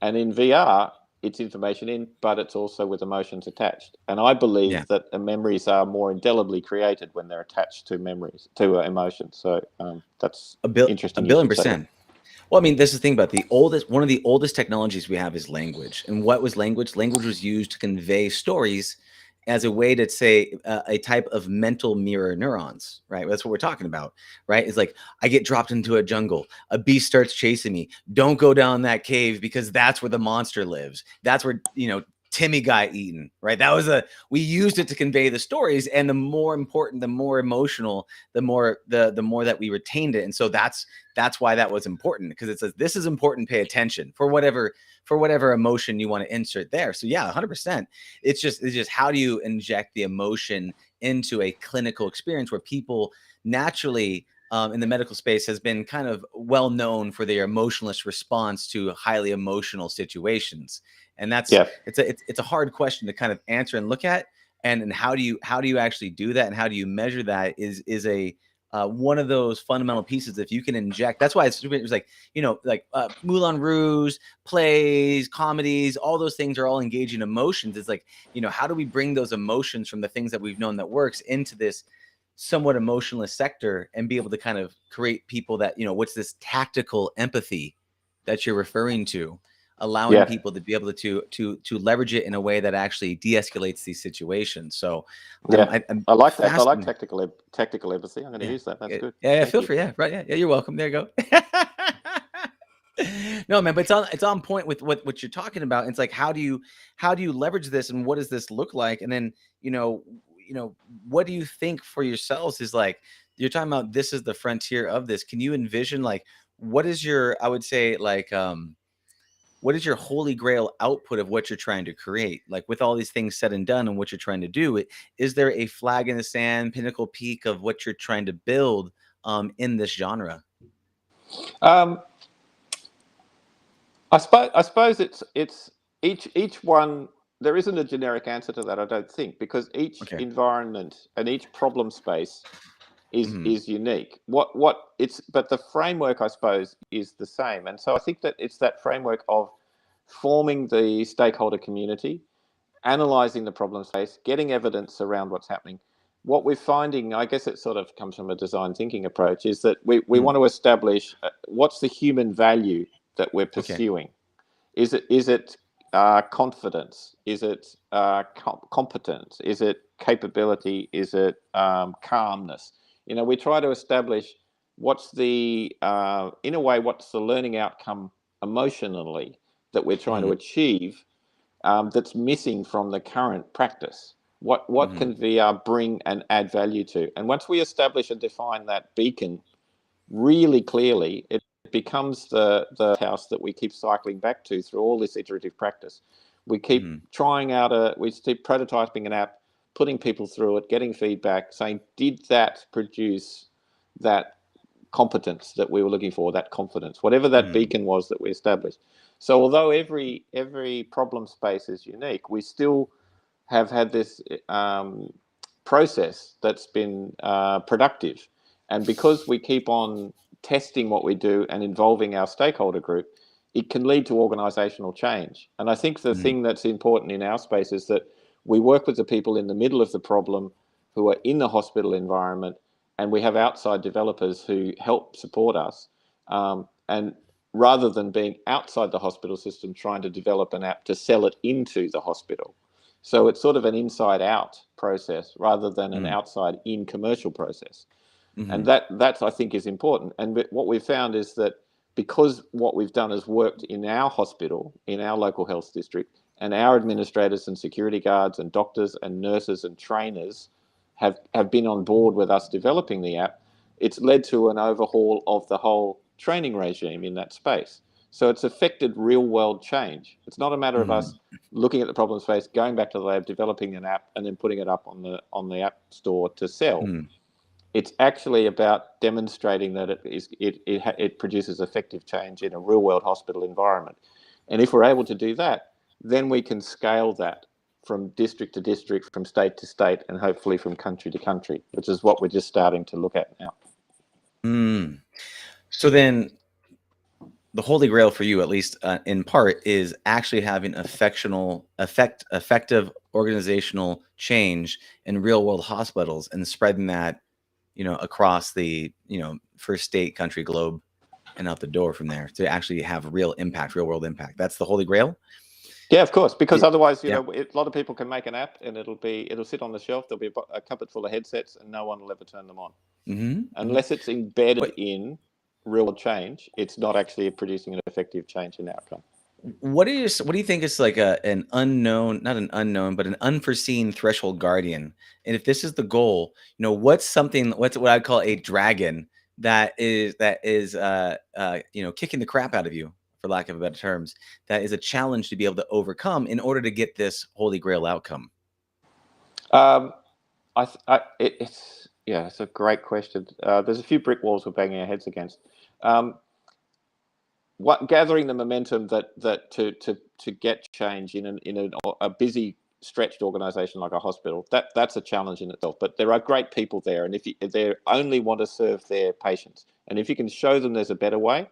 And in VR, it's information in, but it's also with emotions attached. And I Yeah. believe that memories are more indelibly created when they're attached to emotions. So that's A bill, a interesting you billion should say that. percent. Well, I mean, this is the thing about one of the oldest technologies we have is language. And what was language? Language was used to convey stories as a way to say a type of mental mirror neurons, right? That's what we're talking about, right? It's like, I get dropped into a jungle. A beast starts chasing me. Don't go down that cave because that's where the monster lives. That's where, Timmy got eaten, right? We used it to convey the stories. And the more important, the more emotional, the more that we retained it. And so that's why that was important, because it says this is important, pay attention for whatever emotion you want to insert there. So yeah, 100%. It's just how do you inject the emotion into a clinical experience where people naturally in the medical space has been kind of well known for their emotionless response to highly emotional situations. And Yeah, it's a hard question to kind of answer and look at. And how do you actually do that, and how do you measure that is a one of those fundamental pieces. If you can inject, that's why it was like, Moulin Rouge, plays, comedies, all those things are all engaging emotions. It's like, how do we bring those emotions from the things that we've known that works into this somewhat emotionless sector and be able to kind of create people that, what's this tactical empathy that you're referring to, allowing yeah, people to be able to leverage it in a way that actually de-escalates these situations. So yeah. I'm I like that. I like fascinated. tactical empathy. I'm going to Yeah. use that. That's good. Yeah. Thank Feel you. free. Yeah. Right. Yeah. You're welcome. There you go. No, man, but it's on point with what you're talking about. It's like, how do you leverage this, and what does this look like? And then, what do you think for yourselves is like, you're talking about this is the frontier of this. Can you envision, like, what is your, I would say, like, what is your holy grail output of what you're trying to create? Like, with all these things said and done and what you're trying to do, is there a flag in the sand, pinnacle peak of what you're trying to build in this genre? Um, I suppose it's each one. There isn't a generic answer to that, I don't think, because each Okay. environment and each problem space Hmm. is unique. But the framework, I suppose, is the same. And so I think that it's that framework of forming the stakeholder community, analyzing the problem space, getting evidence around what's happening. What we're finding, I guess it sort of comes from a design thinking approach, is that we want to establish what's the human value that we're Okay. pursuing. Is it confidence? Is it competence? Is it capability? Is it calmness? We try to establish what's in a way, what's the learning outcome emotionally that we're trying to Hmm. achieve, that's missing from the current practice. What Hmm. can VR bring and add value to? And once we establish and define that beacon really clearly, it becomes the house that we keep cycling back to through all this iterative practice. We keep Hmm. we keep prototyping an app, putting people through it, getting feedback, saying, did that produce that competence that we were looking for, that confidence, whatever that Hmm. beacon was that we established. So although every problem space is unique, we still have had this process that's been productive. And because we keep on testing what we do and involving our stakeholder group, it can lead to organizational change. And I think the Hmm. thing that's important in our space is that we work with the people in the middle of the problem who are in the hospital environment, and we have outside developers who help support us. And rather than being outside the hospital system trying to develop an app to sell it into the hospital. So it's sort of an inside out process rather than an Hmm. outside in commercial process. And Hmm. that I think is important. And what we've found is that because what we've done has worked in our hospital, in our local health district, and our administrators and security guards and doctors and nurses and trainers have been on board with us developing the app, it's led to an overhaul of the whole training regime in that space. So it's affected real world change. It's not a matter of us looking at the problem space, going back to the lab, developing an app, and then putting it up on the app store to sell. It's actually about demonstrating that it produces effective change in a real world hospital environment. And if we're able to do that, then we can scale that from district to district, from state to state, and hopefully from country to country, which is what we're just starting to look at now. So then the holy grail for you, at least in part, is actually having effective organizational change in real world hospitals and spreading that, across the, first state, country, globe, and out the door from there to actually have real world impact. That's the holy grail. Yeah, of course, because otherwise, a lot of people can make an app and it'll sit on the shelf. There'll be a cupboard full of headsets and no one will ever turn them on. Unless it's embedded in real change, it's not actually producing an effective change in outcome. What do you think is like an unknown, not an unknown, but an unforeseen threshold guardian? And if this is the goal, what's what I'd call a dragon that is kicking the crap out of you, for lack of better terms, that is a challenge to be able to overcome in order to get this holy grail outcome? It's a great question. There's a few brick walls we're banging our heads against. Gathering the momentum that to get change in a busy, stretched organization like a hospital, that's a challenge in itself. But there are great people there, and if they only want to serve their patients, and if you can show them there's a better way,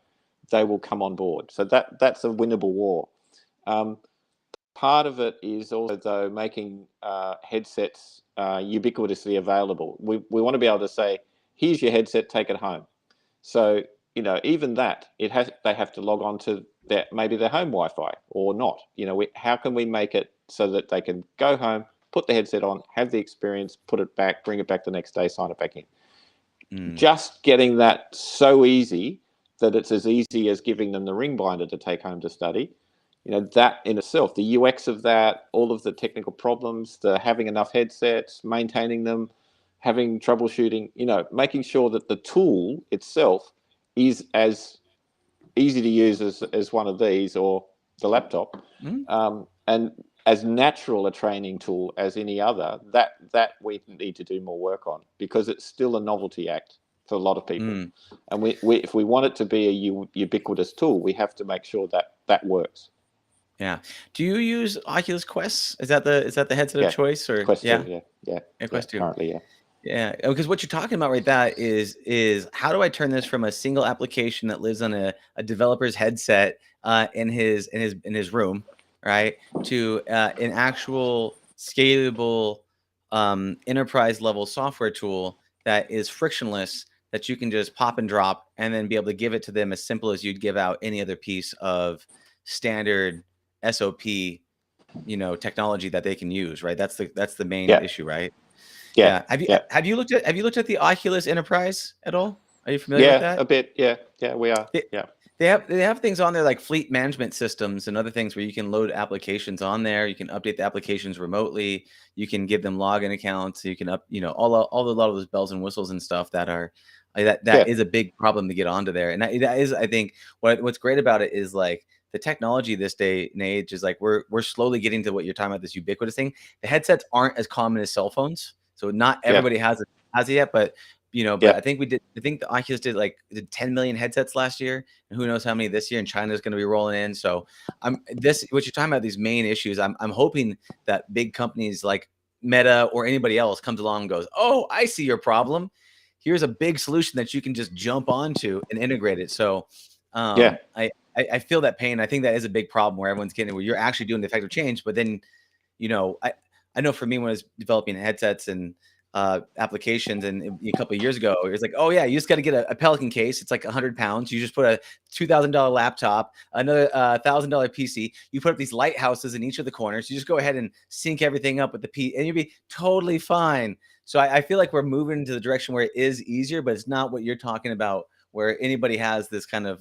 they will come on board. So that's a winnable war. Part of it is also, though, making headsets ubiquitously available. We want to be able to say, here's your headset, take it home. So, even that, they have to log on to maybe their home Wi-Fi or not. How can we make it so that they can go home, put the headset on, have the experience, put it back, bring it back the next day, sign it back in. Just getting that so easy that it's as easy as giving them the ring binder to take home to study. That in itself, the UX of that, all of the technical problems, the having enough headsets, maintaining them, having troubleshooting, making sure that the tool itself is as easy to use as one of these or the laptop, and as natural a training tool as any other, that we need to do more work on, because it's still a novelty act for a lot of people. And if we want it to be a ubiquitous tool, we have to make sure that works. Yeah. Do you use Oculus Quest? Is that the headset of choice, or Quest 2, yeah, Quest 2 currently, yeah. Yeah, because what you're talking about right there is how do I turn this from a single application that lives on a developer's headset in his room, right, to an actual scalable enterprise level software tool that is frictionless, that you can just pop and drop and then be able to give it to them as simple as you'd give out any other piece of standard SOP, technology that they can use, right? That's the main issue, right? Yeah. Have you looked at the Oculus Enterprise at all? Are you familiar with that? A bit. Yeah, we are. They have things on there like fleet management systems and other things where you can load applications on there. You can update the applications remotely. You can give them login accounts. You can a lot of those bells and whistles and stuff that are that is a big problem to get onto there. And that is, I think, what's great about it is like the technology this day and age is like we're slowly getting to what you're talking about, this ubiquitous thing. The headsets aren't as common as cell phones. So not everybody has it yet, but I think the Oculus did 10 million headsets last year, and who knows how many this year, and China's going to be rolling in. So what you're talking about, these main issues, I'm hoping that big companies like Meta or anybody else comes along and goes, oh, I see your problem. Here's a big solution that you can just jump onto and integrate it. So I feel that pain. I think that is a big problem where everyone's getting, where you're actually doing the effective change, but then, I know for me, when I was developing headsets and applications, and a couple of years ago, it was like, oh yeah, you just got to get a Pelican case. It's like 100 pounds. You just put a $2,000 laptop, another $1,000 PC. You put up these lighthouses in each of the corners. You just go ahead and sync everything up with the P, and you'll be totally fine. So I feel like we're moving into the direction where it is easier, but it's not what you're talking about, where anybody has this kind of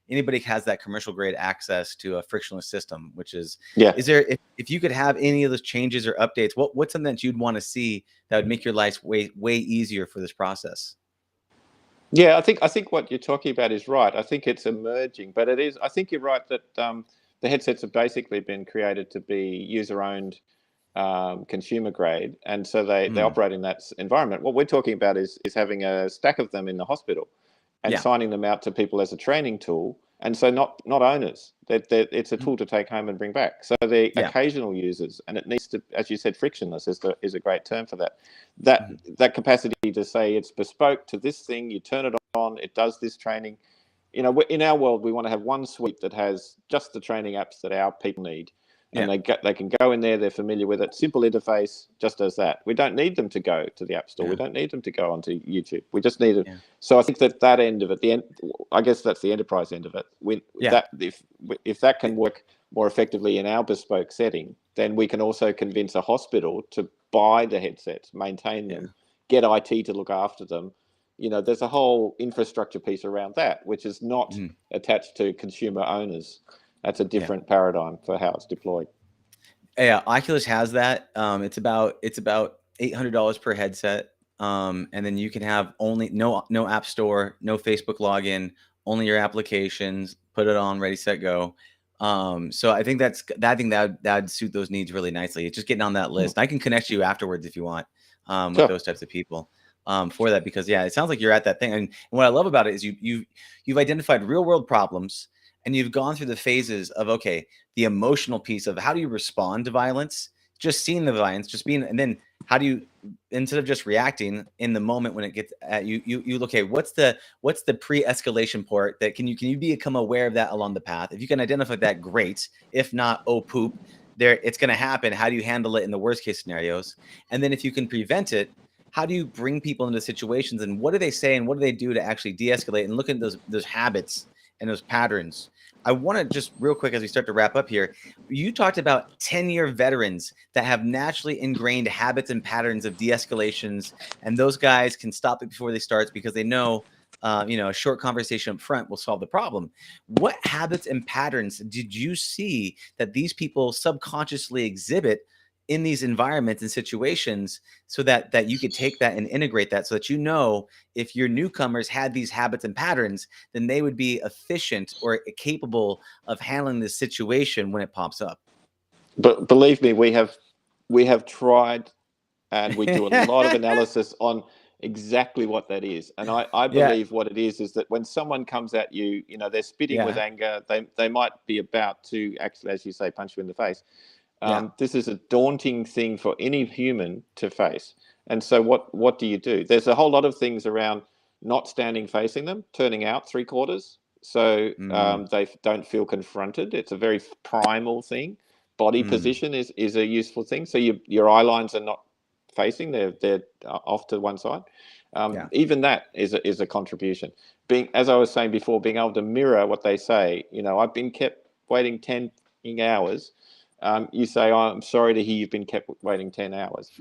anybody has that commercial grade access to a frictionless system, which is, is there, if you could have any of those changes or updates, what's something that you'd want to see that would make your life way easier for this process? Yeah, I think what you're talking about is right. I think it's emerging, but it is. I think you're right that the headsets have basically been created to be user-owned, consumer grade, and so they Mm, operate in that environment. What we're talking about is having a stack of them in the hospital and yeah. signing them out to people as a training tool, and so not owners. That it's a Mhm. tool to take home and bring back. So the Yeah. occasional users, and it needs to, as you said, frictionless is a great term for that. That Mhm. that capacity to say it's bespoke to this thing. You turn it on, it does this training. In our world, we want to have one suite that has just the training apps that our people need, and Yeah. they can go in there. They're familiar with it. Simple interface, just does that. We don't need them to go to the App Store. We Yeah. don't need them to go onto YouTube. We just need it. Yeah. So I think that end of it, the end, I guess that's the enterprise end of it. Yeah. If that can work more effectively in our bespoke setting, then we can also convince a hospital to buy the headsets, maintain Yeah. them, get IT to look after them. There's a whole infrastructure piece around that, which is not Mhm. attached to consumer owners. That's a Yeah. different paradigm for how it's deployed. Yeah, Oculus has that. It's about $800 per headset. And then you can have only no app store, no Facebook login, only your applications. Put it on, ready, set, go. So I think that'd suit those needs really nicely. It's just getting on that Hmm. list. I can connect you afterwards if you want, with Sure. those types of people, for that, because yeah, it sounds like you're at that thing. And what I love about it is you've identified real world problems, and you've gone through the phases of, okay, the emotional piece of how do you respond to violence, just seeing the violence, just being, and then how do you, instead of just reacting in the moment when it gets at you, you look, okay, what's the pre-escalation part that can you become aware of that along the path? If you can identify that, great. If not, oh poop, there it's going to happen. How do you handle it in the worst case scenarios? And then if you can prevent it, how do you bring people into situations, and what do they say and what do they do to actually de-escalate, and look at those habits and those patterns. I want to just real quick, as we start to wrap up here, you talked about 10-year veterans that have naturally ingrained habits and patterns of de-escalations, and those guys can stop it before they start because they know, a short conversation up front will solve the problem. What habits and patterns did you see that these people subconsciously exhibit in these environments and situations, so that you could take that and integrate that, so that if your newcomers had these habits and patterns, then they would be efficient or capable of handling this situation when it pops up. But believe me, we have tried, and we do a lot of analysis on exactly what that is. And I Yeah, believe what it is that when someone comes at you, they're spitting with yeah, anger. They might be about to actually, as you say, punch you in the face. yeah. This is a daunting thing for any human to face. And so what do you do? There's a whole lot of things around not standing facing them, turning out three quarters, so Mm, they don't feel confronted. It's a very primal thing. Body mm, position is a useful thing. So your eye lines are not facing; they're off to one side. yeah, Even that is a contribution. Being, as I was saying before, being able to mirror what they say. I've been kept waiting 10 hours. You say, oh, I'm sorry to hear you've been kept waiting 10 hours.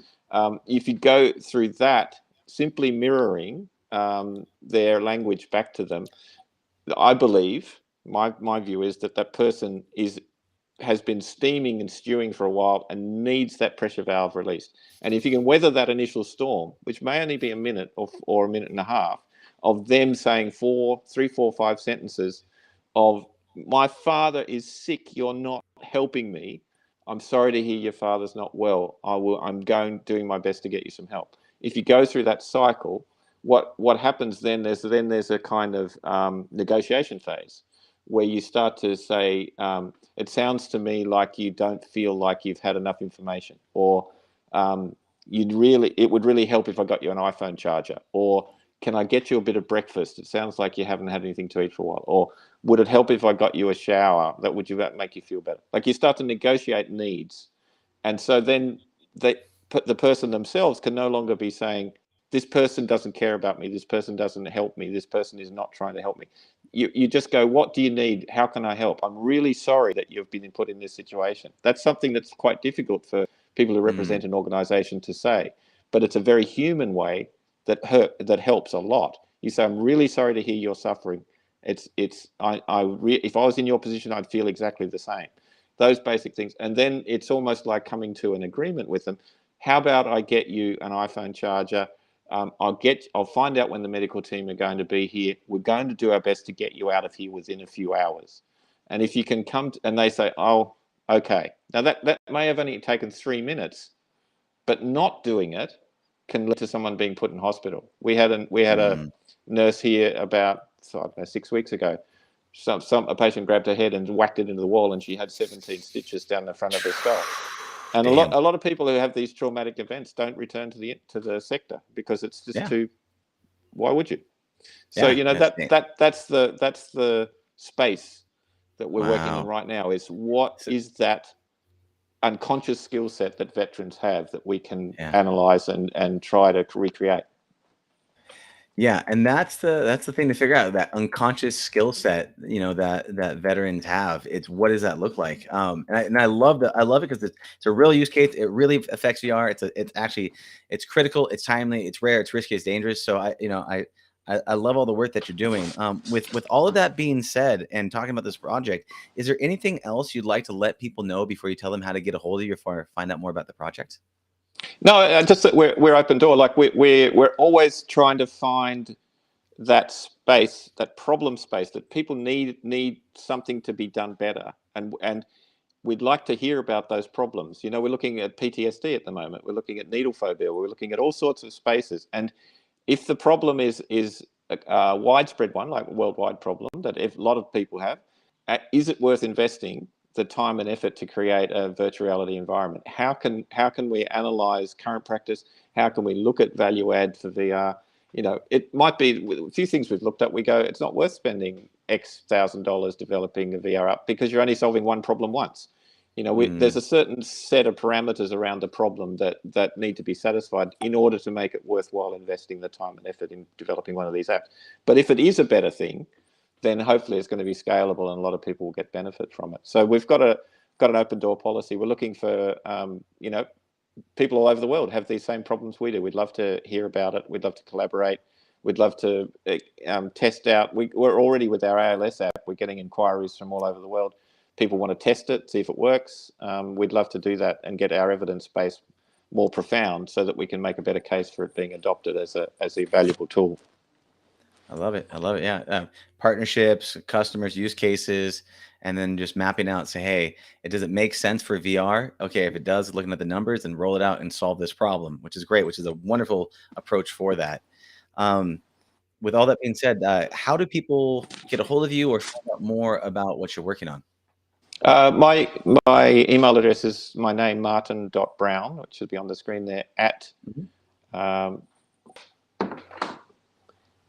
If you go through that, simply mirroring their language back to them, I believe, my view is that person has been steaming and stewing for a while and needs that pressure valve released. And if you can weather that initial storm, which may only be a minute or a minute and a half, of them saying 3, 4, 5 sentences of, my father is sick, you're not helping me. I'm sorry to hear your father's not well. I'm doing my best to get you some help. If you go through that cycle, what happens then? There's a kind of negotiation phase where you start to say, it sounds to me like you don't feel like you've had enough information, or it would really help if I got you an iPhone charger, or can I get you a bit of breakfast? It sounds like you haven't had anything to eat for a while, or would it help if I got you a shower? That make you feel better? Like, you start to negotiate needs, and so then the person themselves can no longer be saying, this person doesn't care about me, this person doesn't help me, this person is not trying to help me. You just go, what do you need? How can I help? I'm really sorry that you've been put in this situation. That's something that's quite difficult for people who mm, represent an organization to say, but it's a very human way that helps a lot. You say, I'm really sorry to hear you're suffering. If I was in your position, I'd feel exactly the same. Those basic things. And then it's almost like coming to an agreement with them. How about I get you an iPhone charger? I'll find out when the medical team are going to be here. We're going to do our best to get you out of here within a few hours. And if you can come, and they say, oh, okay. Now that may have only taken 3 minutes, but not doing it can lead to someone being put in hospital. We had a nurse here about 6 weeks ago. A patient grabbed her head and whacked it into the wall, and she had 17 stitches down the front of her skull. And a lot of people who have these traumatic events don't return to the sector because it's just too. Why would you? So that's the space that we're working on right now. Is what is that unconscious skill set that veterans have that we can analyze and try to recreate. Yeah, and that's the thing to figure out, that unconscious skill set, that veterans have. It's what does that look like? And I love that. I love it because it's a real use case. It really affects VR. It's critical. It's timely. It's rare. It's risky. It's dangerous. So I love all the work that you're doing. With all of that being said, and talking about this project, is there anything else you'd like to let people know before you tell them how to get a hold of you or find out more about the project? No, just that we're open door. Like we're always trying to find that space, that problem space that people need something to be done better, and we'd like to hear about those problems. We're looking at PTSD at the moment. We're looking at needle phobia. We're looking at all sorts of spaces, and if the problem is a widespread one, like a worldwide problem that a lot of people have, is it worth investing the time and effort to create a virtual reality environment? How can we analyze current practice? How can we look at value add for VR? It might be a few things we've looked at. We go, it's not worth spending X $1,000 developing a VR app because you're only solving one problem once. There's a certain set of parameters around the problem that need to be satisfied in order to make it worthwhile investing the time and effort in developing one of these apps. But if it is a better thing, then hopefully it's going to be scalable and a lot of people will get benefit from it. So we've got an open door policy. We're looking for people all over the world have these same problems we do. We'd love to hear about it. We'd love to collaborate. We'd love to test out. We're already with our ALS app. We're getting inquiries from all over the world. People want to test it, see if it works. We'd love to do that and get our evidence base more profound so that we can make a better case for it being adopted as a valuable tool. I love it. Yeah. Partnerships, customers, use cases, and then just mapping out, say, hey, does it make sense for VR? Okay, if it does, looking at the numbers and roll it out and solve this problem, which is great, which is a wonderful approach for that. With all that being said, how do people get a hold of you or find out more about what you're working on? My email address is my name, martin.brown, which should be on the screen there, at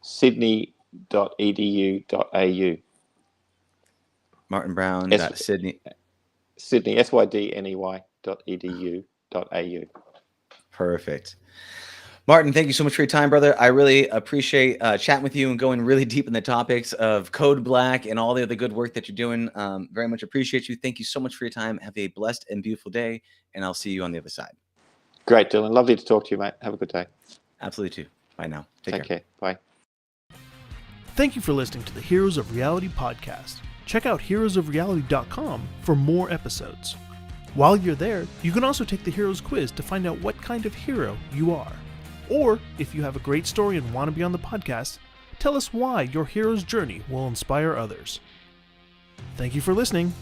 sydney.edu.au. Martin Brown, Sydney, sydney.edu.au. Perfect. Martin, thank you so much for your time, brother. I really appreciate chatting with you and going really deep in the topics of Code Black and all the other good work that you're doing. Very much appreciate you. Thank you so much for your time. Have a blessed and beautiful day, and I'll see you on the other side. Great, Dylan. Lovely to talk to you, mate. Have a good day. Absolutely, too. Bye now. Take care. Bye. Thank you for listening to the Heroes of Reality podcast. Check out heroesofreality.com for more episodes. While you're there, you can also take the Heroes quiz to find out what kind of hero you are. Or, if you have a great story and want to be on the podcast, tell us why your hero's journey will inspire others. Thank you for listening.